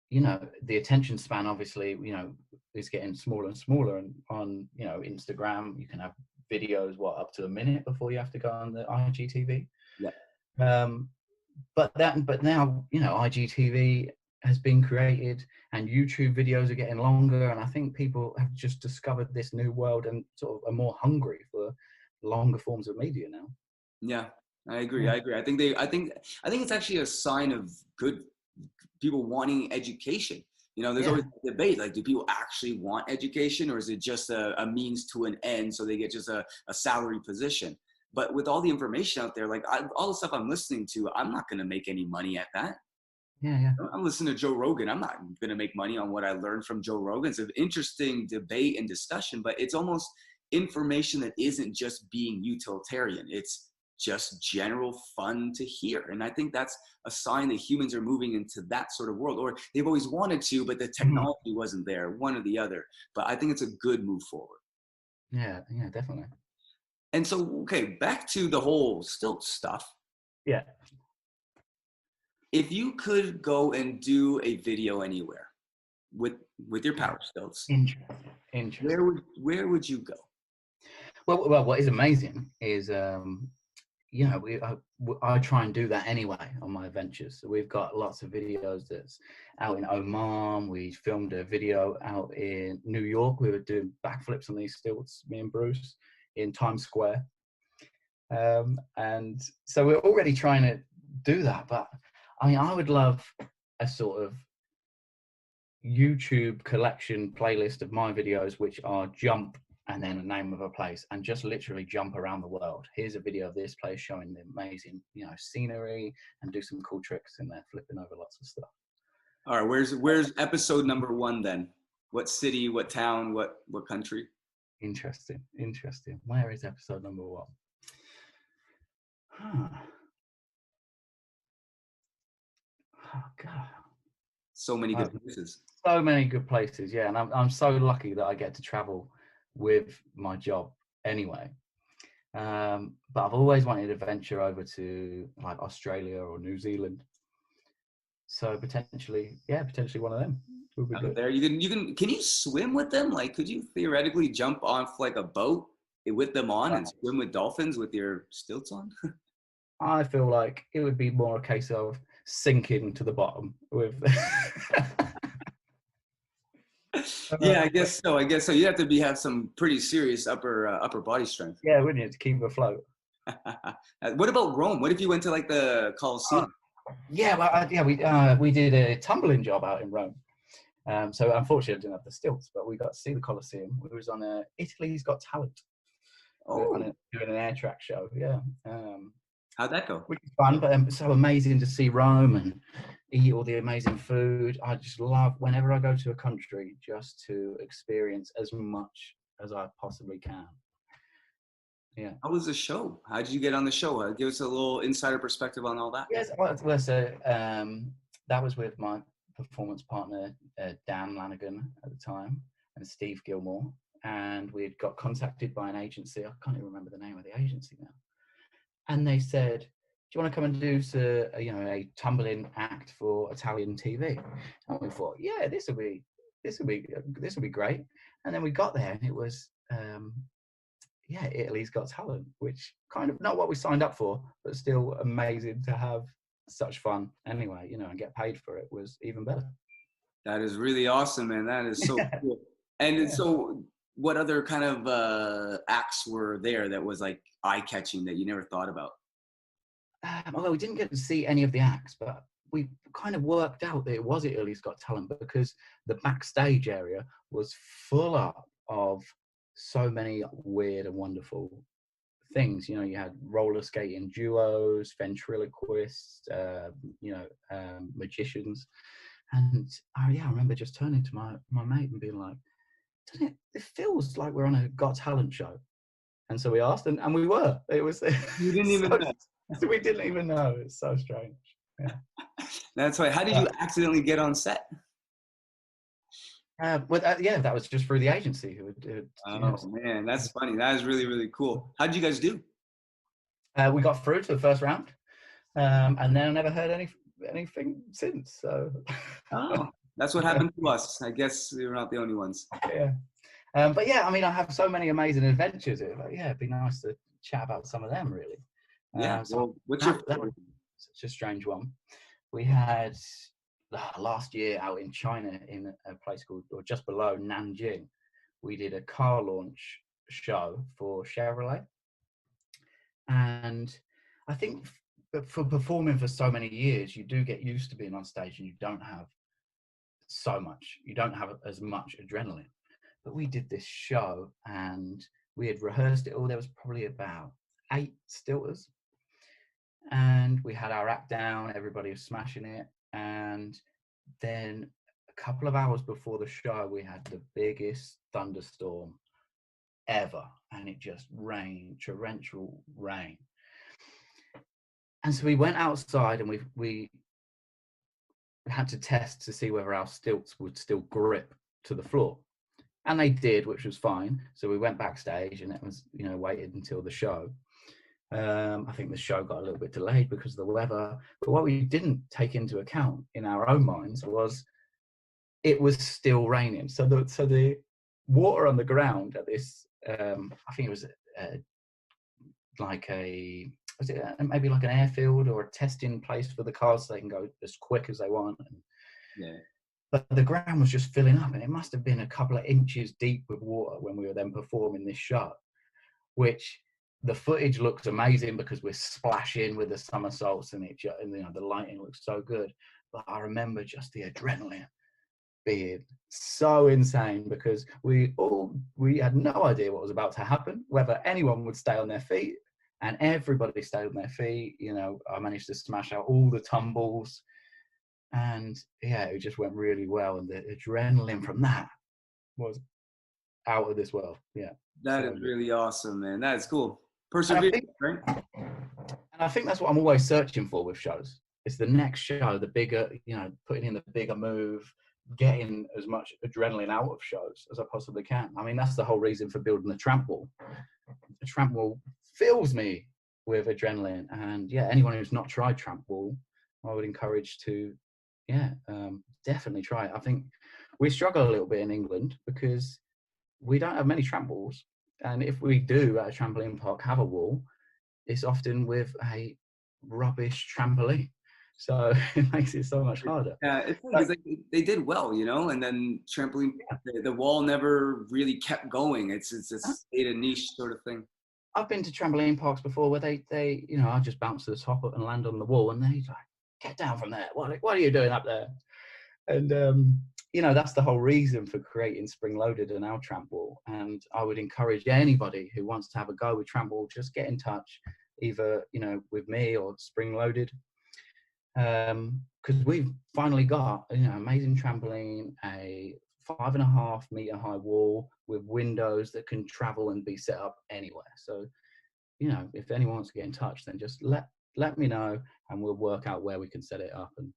you know, the attention span, obviously, you know, is getting smaller and smaller. And on, you know, Instagram, you can have videos, up to a minute before you have to go on the IGTV. Yeah. But now, you know, IGTV has been created and YouTube videos are getting longer, and I think people have just discovered this new world and sort of are more hungry for longer forms of media now. Yeah, I agree. I think it's actually a sign of good people wanting education. You know, there's always a debate, like, do people actually want education, or is it just a means to an end so they get just a salary position? But with all the information out there, like all the stuff I'm listening to, I'm not going to make any money at that. Yeah. I'm listening to Joe Rogan. I'm not going to make money on what I learned from Joe Rogan. It's an interesting debate and discussion, but it's almost information that isn't just being utilitarian. It's just general fun to hear. And I think that's a sign that humans are moving into that sort of world, or they've always wanted to, but the technology wasn't there, one or the other. But I think it's a good move forward. Yeah, definitely. And so, okay, back to the whole stilt stuff. Yeah. If you could go and do a video anywhere with your Power Stilts, interesting. Where would you go? Well, what is amazing is, you know, I try and do that anyway on my adventures. So we've got lots of videos that's out in Oman. We filmed a video out in New York. We were doing backflips on these stilts, me and Bruce, in Times Square. And so we're already trying to do that. But I mean, I would love a sort of YouTube collection playlist of my videos, which are jump and then a name of a place, and just literally jump around the world. Here's a video of this place showing the amazing, you know, scenery, and do some cool tricks in there, flipping over lots of stuff. All right, where's episode number 1 then? What city, what town, what country? Interesting. Where is episode number 1? Oh God. So many good places. So many good places, yeah. And I'm so lucky that I get to travel with my job anyway. But I've always wanted to venture over to like Australia or New Zealand. So potentially one of them would be good. There, can you swim with them? Like, could you theoretically jump off like a boat with them on and swim with dolphins with your stilts on? I feel like it would be more a case of sinking to the bottom with. Yeah, I guess so. You have to have some pretty serious upper body strength. Yeah, wouldn't you, to keep afloat? What about Rome? What if you went to like the Colosseum? We did a tumbling job out in Rome. So unfortunately, I didn't have the stilts, but we got to see the Colosseum. We was on Italy's Got Talent. Doing an air track show. Yeah. How'd that go? Which is fun, but so amazing to see Rome and eat all the amazing food. I just love whenever I go to a country just to experience as much as I possibly can. Yeah. How was the show? How did you get on the show? Give us a little insider perspective on all that. Yes, that was with my performance partner, Dan Lanigan at the time, and Steve Gilmore. And we had got contacted by an agency. I can't even remember the name of the agency now. and they said, "Do you want to come and do a tumbling act for Italian TV?" And we thought, "Yeah, this will be great." And then we got there, and it was Italy's Got Talent, which kind of not what we signed up for, but still amazing to have such fun anyway, and get paid for it was even better. That is really awesome, man. That is so cool. And so what other kind of acts were there that was like eye-catching that you never thought about? Although we didn't get to see any of the acts, but we kind of worked out that it was Italy's Got Talent because the backstage area was full up of so many weird and wonderful things. You had roller skating duos, ventriloquists, magicians. And I remember just turning to my mate and being like, "Doesn't it feels like we're on a Got Talent show?" And so we asked, and we were. It was. You didn't even know. We didn't even know. It's so strange. Yeah. That's right. How did you accidentally get on set? That was just through the agency who would. Man, that's funny. That is really, really cool. How did you guys do? We got through to the first round, and then I never heard anything since. So. That's what happened to us. I guess we were not the only ones. Yeah. But yeah, I mean, I have so many amazing adventures. It'd be nice to chat about some of them, really. Yeah. What's that was such a strange one. We had last year out in China in a place called, or just below Nanjing, we did a car launch show for Chevrolet. And I think for performing for so many years, you do get used to being on stage and you don't have as much adrenaline. But we did this show and we had rehearsed it all. There was probably about 8 stilters. And we had our act down, everybody was smashing it. And then a couple of hours before the show, we had the biggest thunderstorm ever. And it just rained, torrential rain. And so we went outside and we had to test to see whether our stilts would still grip to the floor. And they did, which was fine. So we went backstage and it was, waited until the show. I think the show got a little bit delayed because of the weather. But what we didn't take into account in our own minds was it was still raining. So the water on the ground at this, I think it was maybe like an airfield or a testing place for the cars so they can go as quick as they want. But the ground was just filling up and it must have been a couple of inches deep with water when we were then performing this show, which the footage looks amazing because we're splashing with the somersaults and the lighting looks so good. But I remember just the adrenaline being so insane because we had no idea what was about to happen, whether anyone would stay on their feet, and everybody stayed on their feet. I managed to smash out all the tumbles, and it just went really well. And the adrenaline from that was out of this world. Yeah, that is really awesome, man. That is cool. Perseverance, right? And I think that's what I'm always searching for with shows. It's the next show, the bigger, putting in the bigger move, getting as much adrenaline out of shows as I possibly can. I mean, that's the whole reason for building the tramp wall. The tramp wall fills me with adrenaline, and anyone who's not tried tramp wall, I would encourage to, definitely try it. I think we struggle a little bit in England because we don't have many tramp walls, and if we do at a trampoline park have a wall, it's often with a rubbish trampoline. So it makes it so much harder. Yeah, it's like they did well, and then trampoline, the wall never really kept going. It's stayed a niche sort of thing. I've been to trampoline parks before where they I just bounce to the top and land on the wall, and they're like, "Get down from there! What are you doing up there?" And that's the whole reason for creating Spring Loaded and our tramp wall. And I would encourage anybody who wants to have a go with tramp wall, just get in touch, either with me or Spring Loaded. Because we've finally got amazing trampoline, a 5.5 meter high wall with windows that can travel and be set up anywhere. So if anyone wants to get in touch, then just let me know and we'll work out where we can set it up. And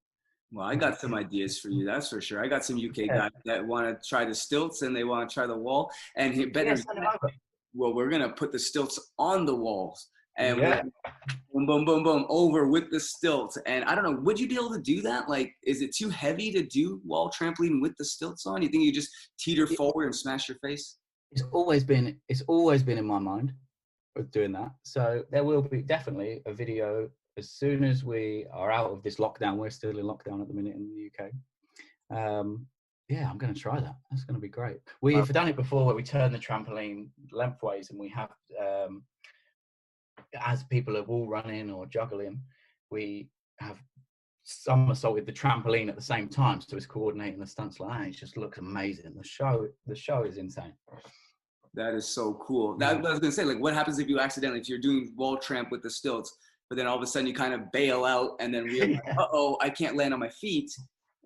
well, I got some ideas for you, that's for sure. I got some UK guys that want to try the stilts and they want to try the wall, and we're gonna put the stilts on the walls. and we Yeah. went boom, boom, boom, boom, over with the stilts. And I don't know, would you be able to do that? Like, is it too heavy to do wall trampoline with the stilts on? You think you just teeter forward and smash your face? It's always been in my mind of doing that. So there will be definitely a video as soon as we are out of this lockdown. We're still in lockdown at the minute in the UK. Yeah, I'm going to try that. That's going to be great. We've done it before where we turn the trampoline lengthways and we have, as people are wall running or juggling, we have somersaulted the trampoline at the same time. So it's coordinating the stunts like that. It just looks amazing. The show is insane. That is so cool. That, I was gonna say, like, what happens if you're doing wall tramp with the stilts, but then all of a sudden you kind of bail out and then realize, uh-oh, I can't land on my feet.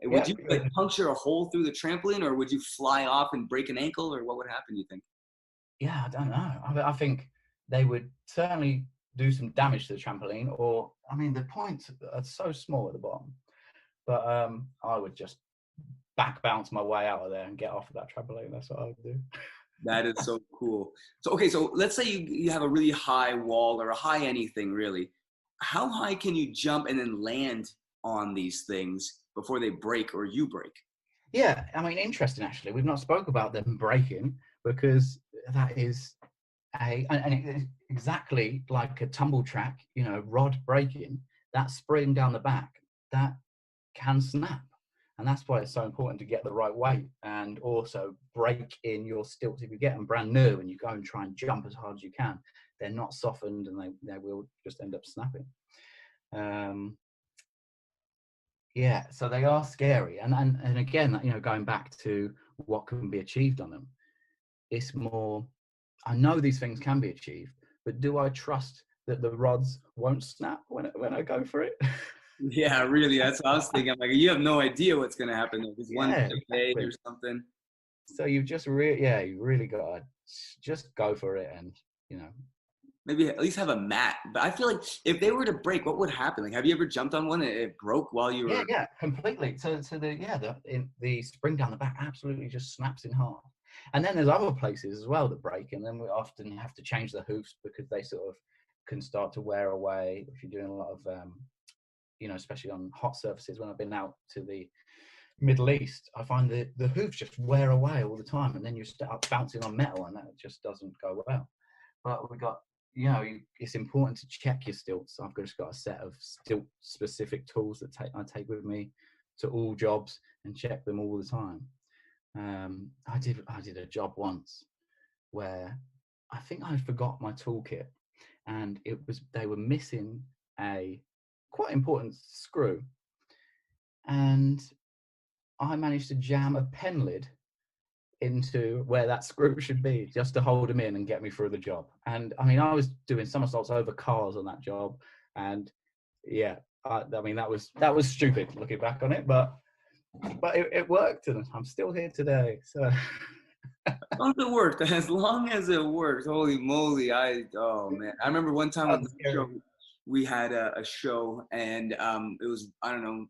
Would you like puncture a hole through the trampoline, or would you fly off and break an ankle, or what would happen, you think? Yeah, I don't know. I think they would certainly do some damage to the trampoline, or, I mean, the points are so small at the bottom, but I would just back bounce my way out of there and get off of that trampoline. That's what I would do. That is so cool. So, okay, so let's say you have a really high wall or a high anything, really. How high can you jump and then land on these things before they break or you break? Yeah, I mean, interesting, actually. We've not spoke about them breaking, because that is exactly like a tumble track, rod breaking, that spring down the back, that can snap. And that's why it's so important to get the right weight and also break in your stilts. If you get them brand new and you go and try and jump as hard as you can, they're not softened and they will just end up snapping. Yeah, so they are scary. And again, going back to what can be achieved on them, it's more, I know these things can be achieved, but do I trust that the rods won't snap when I go for it? Yeah, really. That's what I was thinking. I'm like, you have no idea what's going to happen. If it's one day or something. So you've just you really got to just go for it, and maybe at least have a mat. But I feel like if they were to break, what would happen? Like, have you ever jumped on one and it broke while you were? Yeah, completely. So the spring down the back absolutely just snaps in half. And then there's other places as well that break, and then we often have to change the hoofs because they sort of can start to wear away if you're doing a lot of especially on hot surfaces. When I've been out to the Middle East, I find the hoofs just wear away all the time, and then you start bouncing on metal, and that just doesn't go well. But we got, it's important to check your stilts. I've just got a set of stilt specific tools that I take with me to all jobs and check them all the time. I did a job once where I think I forgot my toolkit, and they were missing a quite important screw, and I managed to jam a pen lid into where that screw should be just to hold them in and get me through the job. And I mean, I was doing somersaults over cars on that job, and yeah, I mean, that was stupid looking back on it, but it worked, and I'm still here today. So As long as it worked, as long as it worked, holy moly! Oh man, I remember one time with the show, we had a show, and it was, I don't know,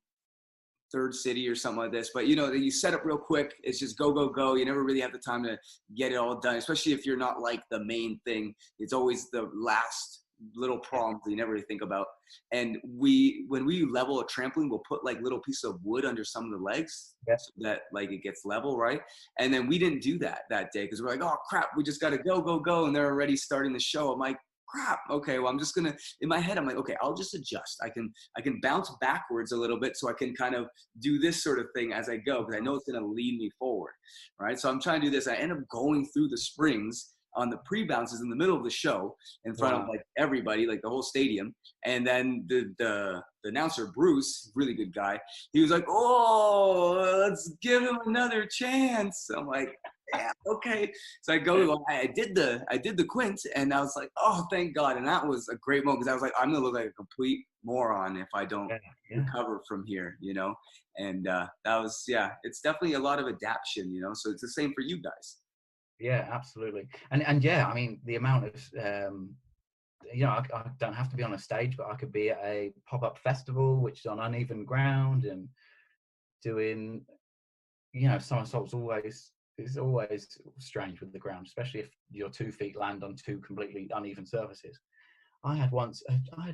third city or something like this, but you set up real quick. It's just go, go, go. You never really have the time to get it all done, especially if you're not like the main thing. It's always the last little problems that you never really think about. And when we level a trampoline, we'll put like little pieces of wood under some of the legs so that like it gets level, right? And then we didn't do that day because we're like, oh crap, we just got to go, go, go. And they're already starting the show. I'm like, crap. Okay, well, I'm just gonna, in my head, I'm like, okay, I'll just adjust. I can bounce backwards a little bit so I can kind of do this sort of thing as I go, because I know it's gonna lead me forward, right? So I'm trying to do this. I end up going through the springs on the pre-bounces in the middle of the show in front of like everybody, like the whole stadium. And then the announcer, Bruce, really good guy, he was like, oh, let's give him another chance. I'm like, yeah, okay. So I go, I did the quint, and I was like, oh, thank God. And that was a great moment, because I was like, I'm gonna look like a complete moron if I don't recover from here, And that was, it's definitely a lot of adaptation, so it's the same for you guys. Yeah, absolutely. And yeah, I mean, the amount of I don't have to be on a stage, but I could be at a pop-up festival which is on uneven ground and doing somersaults. It's always strange with the ground, especially if your 2 feet land on two completely uneven surfaces. I had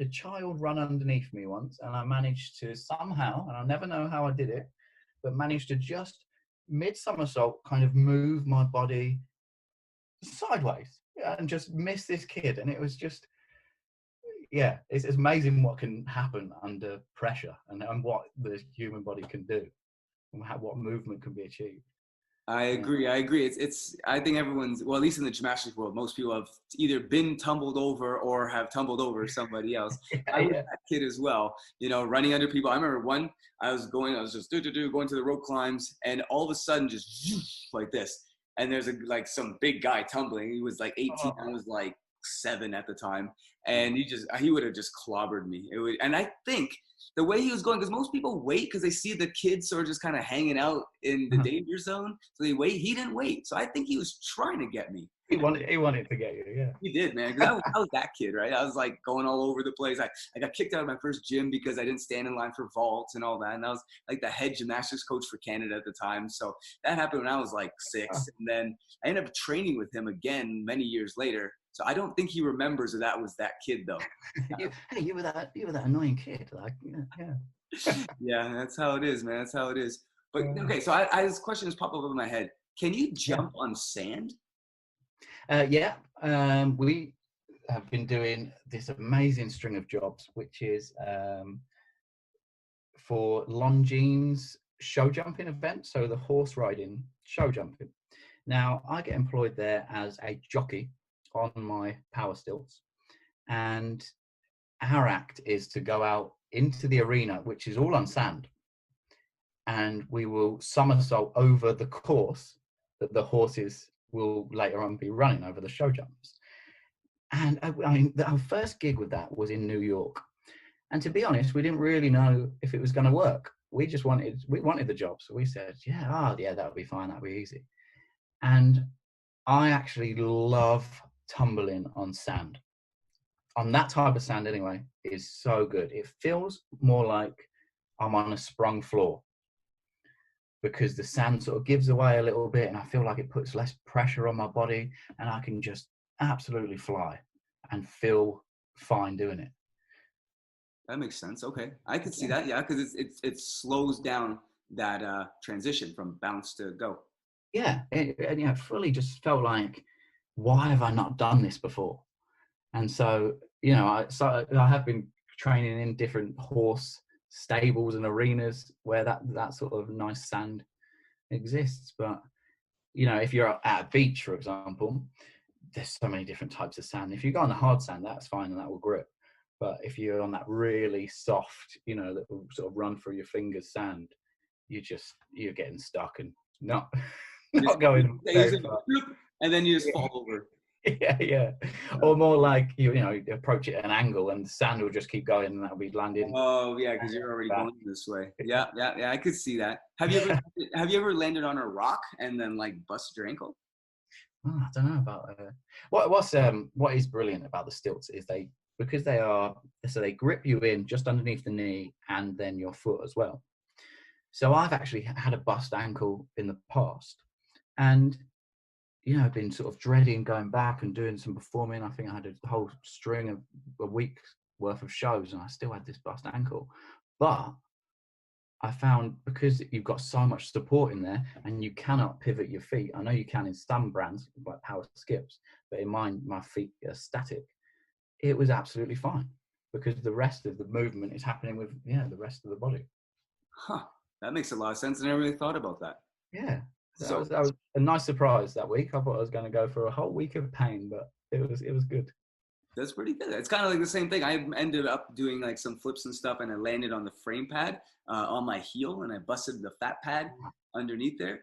a child run underneath me once, and I managed to somehow, and I never know how I did it, but managed to just mid somersault kind of move my body sideways, yeah, and just miss this kid. And it was just, yeah, it's amazing what can happen under pressure, and what the human body can do, and what movement can be achieved. I agree. It's. I think everyone's, well, at least in the gymnastics world, most people have either been tumbled over or have tumbled over somebody else. I was that kid as well. You know, running under people. I remember I was just going to the rope climbs, and all of a sudden, just like this, and there's some big guy tumbling. He was like 18. I was like 7 at the time, and he would have just clobbered me. And I think the way he was going, because most people wait because they see the kids sort of just kind of hanging out in the danger zone, so they wait. He didn't wait, so I think he was trying to get me. He wanted to get you, yeah. He did, man. Because I was that kid, right? I was like going all over the place. I got kicked out of my first gym because I didn't stand in line for vaults and all that. And I was like the head gymnastics coach for Canada at the time. So that happened when I was like 6. And then I ended up training with him again many years later. So I don't think he remembers that was that kid, though. you were that annoying kid, like, yeah. Yeah, that's how it is, man. That's how it is. But okay, so this question has popped up in my head. Can you jump on sand? Yeah, we have been doing this amazing string of jobs, which is for Longines show jumping event, so the horse riding show jumping. Now, I get employed there as a jockey on my Power Stilts, and our act is to go out into the arena, which is all on sand, and we will somersault over the course that the horses will later on be running over the show jumps. And I mean, our first gig with that was in New York, and to be honest, we didn't really know if it was going to work. We wanted the job, so we said, yeah, that'll be fine, that'll be easy. And I actually love tumbling on sand. On that type of sand anyway, is so good. It feels more like I'm on a sprung floor, because the sand sort of gives away a little bit, and I feel like it puts less pressure on my body, and I can just absolutely fly and feel fine doing it. That makes sense. Okay, I could see that. Yeah, because it slows down that transition from bounce to go. Yeah, it fully just felt like, why have I not done this before? And so, I have been training in different horse stables and arenas where that sort of nice sand exists. But, if you're at a beach, for example, there's so many different types of sand. If you go on the hard sand, that's fine and that will grip. But if you're on that really soft, that will sort of run through your fingers sand, you're getting stuck and not going very far. And then you just fall over. Yeah. Or more like you approach it at an angle and the sand will just keep going and that'll be landing. Oh yeah, because you're already going this way. Yeah. I could see that. Have you ever landed on a rock and then like busted your ankle? Oh, I don't know about what is brilliant about the stilts is because they grip you in just underneath the knee and then your foot as well. So I've actually had a bust ankle in the past, and I've been sort of dreading going back and doing some performing. I think I had a whole string of a week's worth of shows and I still had this bust ankle. But I found, because you've got so much support in there and you cannot pivot your feet. I know you can in some brands like Power Skips, but in mine, my feet are static. It was absolutely fine because the rest of the movement is happening with the rest of the body. Huh. That makes a lot of sense. I never really thought about that. Yeah. That was a nice surprise that week. I thought I was going to go for a whole week of pain, but it was good. That's pretty good. It's kind of like the same thing. I ended up doing like some flips and stuff, and I landed on the frame pad on my heel, and I busted the fat pad underneath there.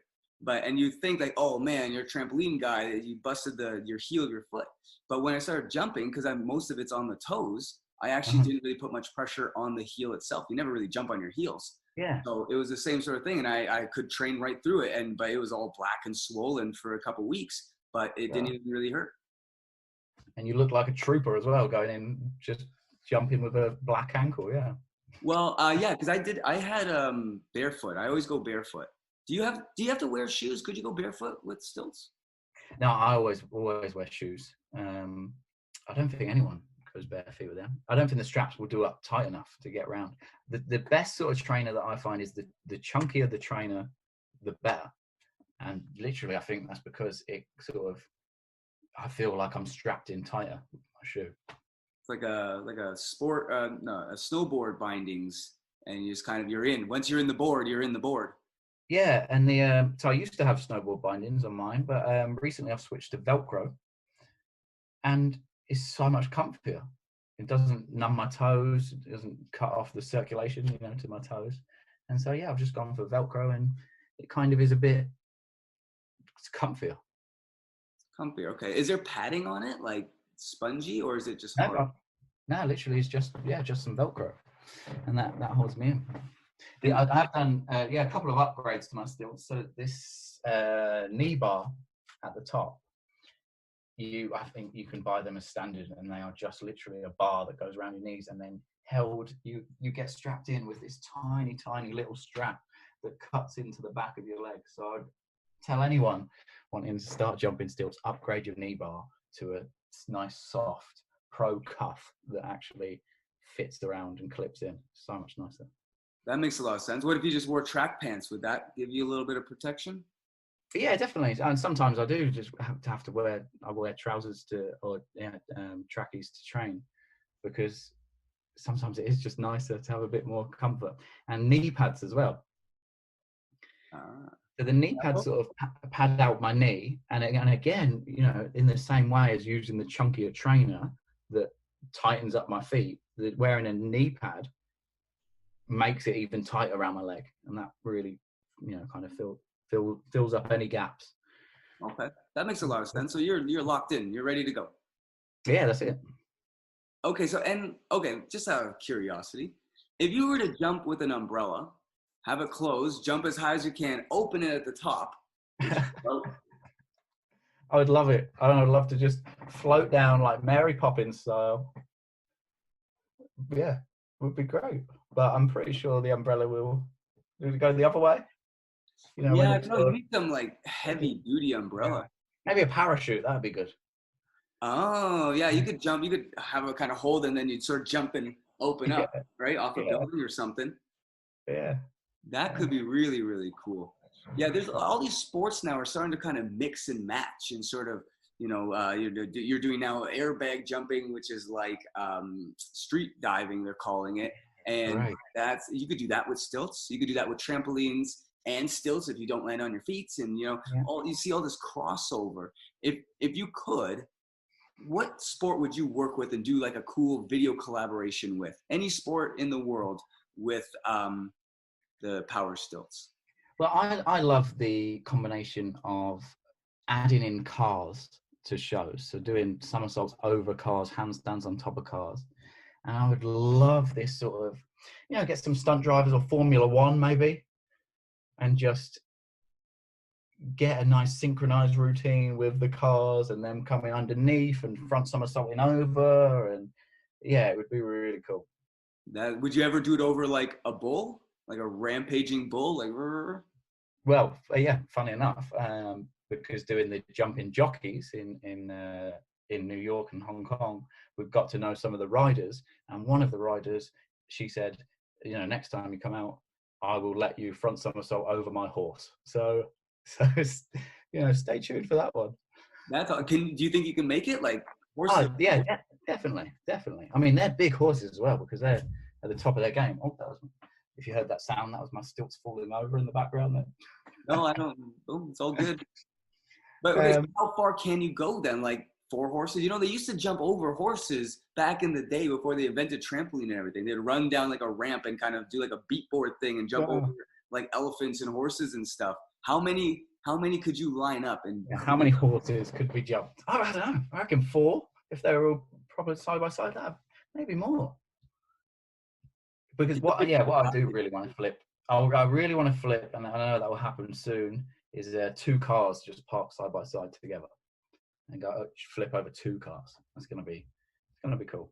And you think like, oh man, you're a trampoline guy, you busted your heel of your foot. But when I started jumping, because most of it's on the toes, I actually didn't really put much pressure on the heel itself. You never really jump on your heels. Yeah. So it was the same sort of thing, and I could train right through it, but it was all black and swollen for a couple weeks, but it didn't even really hurt. And you look like a trooper as well, going in, just jumping with a black ankle. Yeah. Well, yeah, because I had barefoot. I always go barefoot. Do you have to wear shoes? Could you go barefoot with stilts? No, I always wear shoes. I don't think anyone goes bare feet with them. I don't think the straps will do up tight enough to get around. The best sort of trainer that I find is the chunkier the trainer, the better. And literally, I think that's because it sort of, I feel like I'm strapped in tighter with my shoe. It's like a sport, no, a snowboard bindings, and you just kind of, you're in. Once you're in the board, you're in the board. Yeah, and the so I used to have snowboard bindings on mine, but recently I've switched to Velcro, and it's so much comfier. It doesn't numb my toes, it doesn't cut off the circulation, to my toes. And so yeah, I've just gone for Velcro, and it kind of is it's comfier. Comfier, okay. Is there padding on it, like spongy, or is it just hard? No, literally it's just some Velcro, and that holds me in. I've done a couple of upgrades to my stilts. So this knee bar at the top, I think you can buy them as standard, and they are just literally a bar that goes around your knees, and then held. You get strapped in with this tiny little strap that cuts into the back of your leg. So I'd tell anyone wanting to start jumping stilts, upgrade your knee bar to a nice soft pro cuff that actually fits around and clips in. So much nicer. That makes a lot of sense. What if you just wore track pants? Would that give you a little bit of protection? Yeah, definitely. And sometimes I do just have to wear trousers or trackies to train, because sometimes it is just nicer to have a bit more comfort. And knee pads as well. So the knee pads sort of pad out my knee, and again, in the same way as using the chunkier trainer that tightens up my feet, that wearing a knee pad makes it even tighter around my leg, and that really, kind of fills up any gaps. Okay, that makes a lot of sense. So you're locked in. You're ready to go. Yeah, that's it. Okay, just out of curiosity, if you were to jump with an umbrella, have it closed, jump as high as you can, open it at the top. I would love it. I would love to just float down like Mary Poppins style. Yeah, would be great. But I'm pretty sure the umbrella will go the other way. You need some like heavy duty umbrella. Maybe a parachute, that'd be good. Oh, yeah, you could jump, you could have a kind of hold, and then you'd sort of jump and open up, right? Off a building or something. Yeah. That could be really, really cool. Yeah, there's all these sports now are starting to kind of mix and match, and sort of, you're doing now airbag jumping, which is like street diving, they're calling it. And you could do that with stilts. You could do that with trampolines and stilts if you don't land on your feet. And, you see all this crossover. If you could, what sport would you work with and do like a cool video collaboration with? Any sport in the world with the Power Stilts? Well, I love the combination of adding in cars to shows. So doing somersaults over cars, handstands on top of cars. And I would love this sort of, get some stunt drivers or Formula One maybe, and just get a nice synchronized routine with the cars and them coming underneath and front somersaulting over. And yeah, it would be really cool. Would you ever do it over like a bull, like a rampaging bull? Like, well, yeah, funny enough, because doing the jumping jockeys in New York and Hong Kong, we've got to know some of the riders, and one of the riders, she said, next time you come out, I will let you front somersault over my horse. So stay tuned for that one. Do you think you can make it? Like horses? Oh, yeah, definitely. I mean, they're big horses as well, because they're at the top of their game. If you heard that sound, that was my stilts falling over in the background there. No, I don't. Oh, it's all good. But okay, so how far can you go then? Like 4 horses? They used to jump over horses back in the day before they invented trampoline and everything. They'd run down like a ramp and kind of do like a beatboard thing and jump over like elephants and horses and stuff. How many could you line up? And how many horses could we jump? I don't know. I reckon 4 if they were all probably side by side. Maybe more. Because what I do really want to flip, I really want to flip, and I know that will happen soon, is 2 cars just parked side by side together and go flip over 2 cars. It's gonna be cool.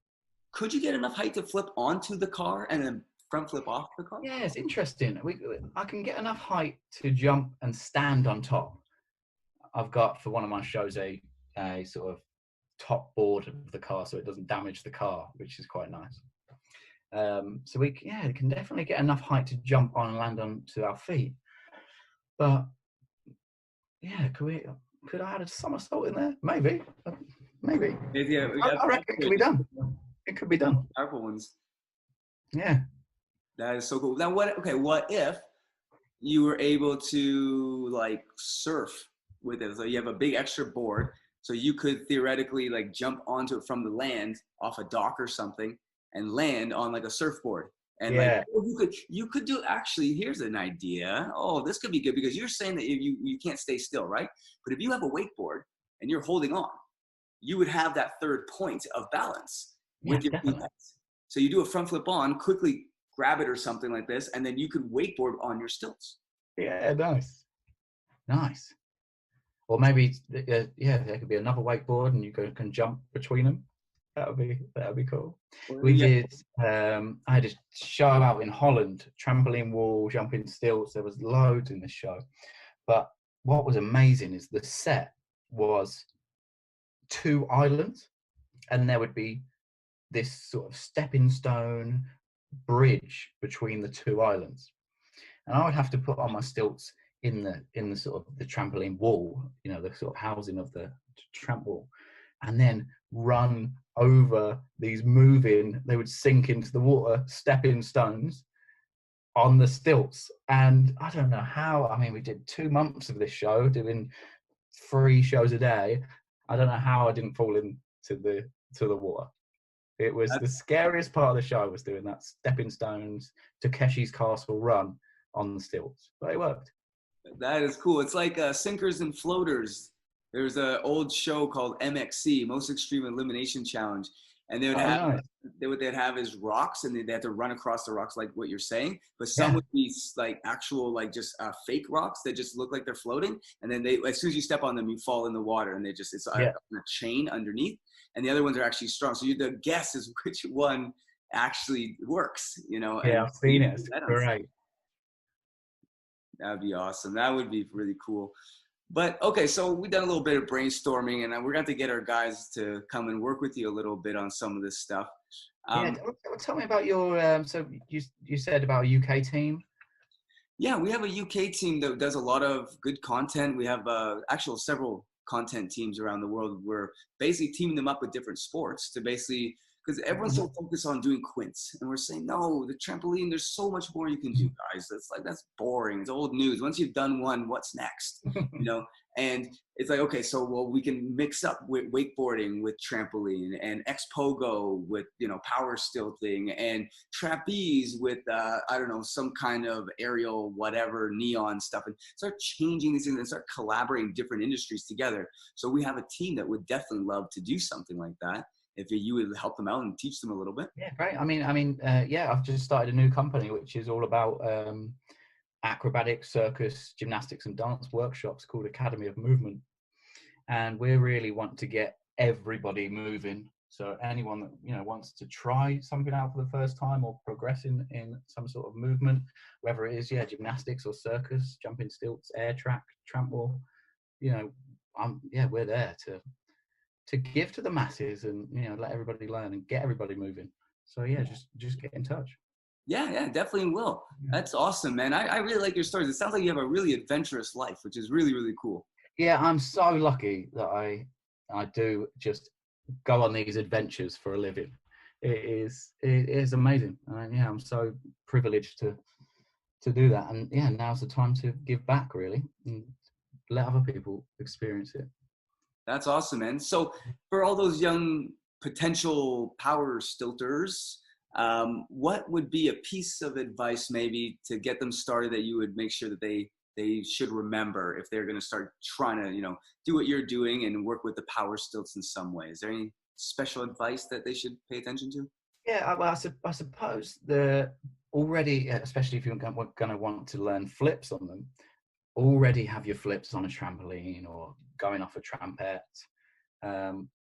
Could you get enough height to flip onto the car and then front flip off the car? Yeah, it's interesting. I can get enough height to jump and stand on top. I've got, for one of my shows, a sort of top board of the car so it doesn't damage the car, which is quite nice. So we can definitely get enough height to jump on and land on to our feet. But yeah, could I add a somersault in there? Maybe. Yeah, I reckon it could be done. It could be done. Powerful ones. Yeah. That is so cool. Now, what if you were able to like surf with it? So you have a big extra board, so you could theoretically like jump onto it from the land off a dock or something and land on like a surfboard. And like you could do, actually, here's an idea. Oh, this could be good, because you're saying that you can't stay still, right? But if you have a wakeboard and you're holding on, you would have that third point of balance with your feet. So you do a front flip on, quickly grab it or something like this, and then you could wakeboard on your stilts. Yeah, nice. Or maybe there could be another wakeboard and you can jump between them. That would be cool. We did. I had a show out in Holland, Trampoline Wall, jumping stilts. There was loads in the show, but what was amazing is the set was 2 islands, and there would be this sort of stepping stone bridge between the 2 islands, and I would have to put on my stilts in the sort of the trampoline wall, the sort of housing of the tramp wall, and then run over these they would sink into the water, stepping stones on the stilts. And I don't know how, we did 2 months of this show, doing 3 shows a day. I don't know how I didn't fall into the water. It was the scariest part of the show, was doing that stepping stones, Takeshi's Castle run on the stilts, but it worked. That is cool. It's like sinkers and floaters. There's an old show called MXC, Most Extreme Elimination Challenge, and they would they'd have is rocks, and they had to run across the rocks like what you're saying. But some would be like actual, like just fake rocks that just look like they're floating, and then as soon as you step on them, you fall in the water, and it's a chain underneath. And the other ones are actually strong. So the guess is which one actually works. Yeah, I've seen it. It's great. That would be awesome. That would be really cool. But okay, so we've done a little bit of brainstorming, and we're going to get our guys to come and work with you a little bit on some of this stuff. Tell me about your. So you said about a UK team. Yeah, we have a UK team that does a lot of good content. We have several content teams around the world. We're basically teaming them up with different sports to basically, because everyone's so focused on doing quints, and we're saying, no, the trampoline, there's so much more you can do, guys. That's boring. It's old news. Once you've done one, what's next? And it's like, okay, so we can mix up with wakeboarding with trampoline, and X-Pogo with power stilting, and trapeze with some kind of aerial whatever neon stuff, and start changing these things and start collaborating different industries together. So we have a team that would definitely love to do something like that, if you would help them out and teach them a little bit. Yeah, great. I've just started a new company which is all about acrobatics, circus, gymnastics, and dance workshops, called Academy of Movement. And we really want to get everybody moving. So anyone that wants to try something out for the first time, or progress in some sort of movement, whether it is gymnastics or circus, jumping stilts, air track, tramp wall, we're there to give to the masses, and let everybody learn and get everybody moving. So just get in touch. Yeah, definitely will. That's awesome, man. I really like your stories. It sounds like you have a really adventurous life, which is really, really cool. Yeah, I'm so lucky that I do just go on these adventures for a living. It is amazing. I'm so privileged to do that. And now's the time to give back, really, and let other people experience it. That's awesome, man. So for all those young potential power stilters, what would be a piece of advice maybe to get them started that you would make sure that they should remember if they're going to start trying to, do what you're doing and work with the power stilts in some way? Is there any special advice that they should pay attention to? Yeah, well, I suppose already, especially if you're going to want to learn flips on them, already have your flips on a trampoline or going off a trampette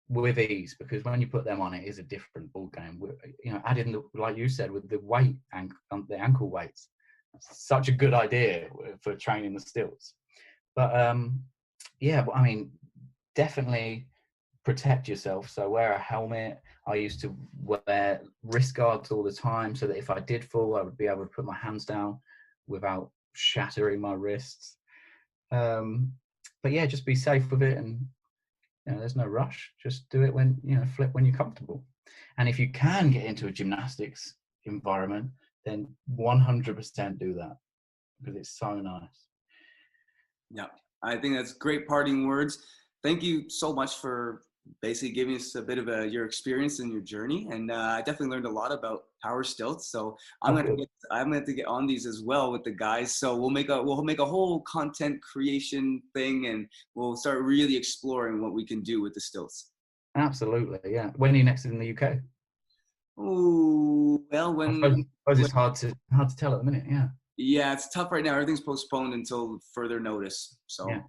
with ease, because when you put them on, it is a different ball game. Adding like you said, with the weight and the ankle weights, such a good idea for training the stilts. But definitely protect yourself. So wear a helmet. I used to wear wrist guards all the time so that if I did fall, I would be able to put my hands down without shattering my wrists. But yeah, just be safe with it, and there's no rush. Just do it when flip when you're comfortable. And if you can get into a gymnastics environment, then 100% do that, because it's so nice. Yeah, I think that's great parting words. Thank you so much for basically giving us a bit of your experience and your journey. And I definitely learned a lot about Power Stilts. So I'm gonna have to get on these as well with the guys. So we'll make a whole content creation thing, and we'll start really exploring what we can do with the stilts. Absolutely, yeah. When are you next in the UK? Oh, well, I suppose it's hard to tell at the minute. Yeah. Yeah, it's tough right now. Everything's postponed until further notice. So Yeah.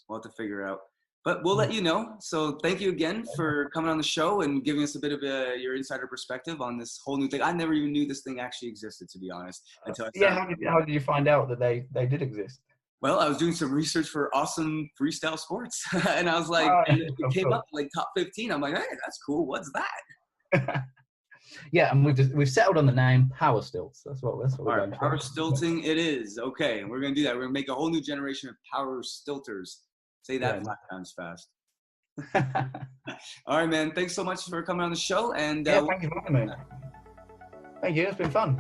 we'll have to figure out. But we'll let you know. So thank you again for coming on the show and giving us a bit of your insider perspective on this whole new thing. I never even knew this thing actually existed, to be honest. Until I started. How did you find out that they did exist? Well, I was doing some research for awesome freestyle sports. And I was like, and it came up like top 15. I'm like, hey, that's cool. What's that? Yeah, and we've settled on the name Power Stilts. That's what we're going for. Power Stilting it is. Okay, we're going to do that. We're going to make a whole new generation of Power Stilters. Say that 5 times fast. All right, man. Thanks so much for coming on the show. And thank you for having me. Thank you. It's been fun.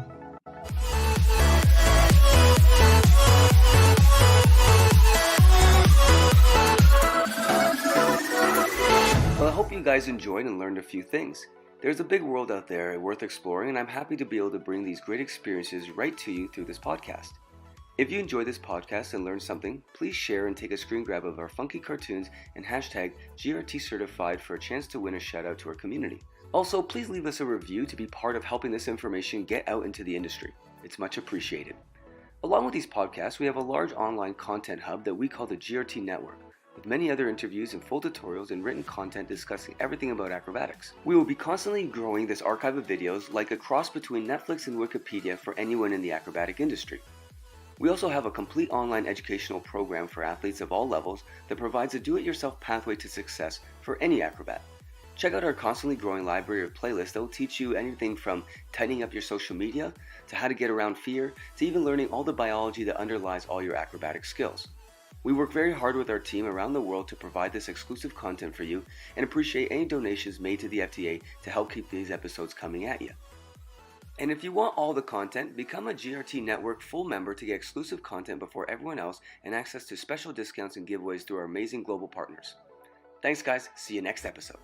Well, I hope you guys enjoyed and learned a few things. There's a big world out there worth exploring, and I'm happy to be able to bring these great experiences right to you through this podcast. If you enjoyed this podcast and learned something, please share and take a screen grab of our funky cartoons and hashtag GRT certified for a chance to win a shout out to our community. Also, please leave us a review to be part of helping this information get out into the industry. It's much appreciated. Along with these podcasts, we have a large online content hub that we call the GRT Network, with many other interviews and full tutorials and written content discussing everything about acrobatics. We will be constantly growing this archive of videos like a cross between Netflix and Wikipedia for anyone in the acrobatic industry. We also have a complete online educational program for athletes of all levels that provides a do-it-yourself pathway to success for any acrobat. Check out our constantly growing library of playlists that will teach you anything from tightening up your social media, to how to get around fear, to even learning all the biology that underlies all your acrobatic skills. We work very hard with our team around the world to provide this exclusive content for you, and appreciate any donations made to the FTA to help keep these episodes coming at you. And if you want all the content, become a GRT Network full member to get exclusive content before everyone else and access to special discounts and giveaways through our amazing global partners. Thanks guys, see you next episode.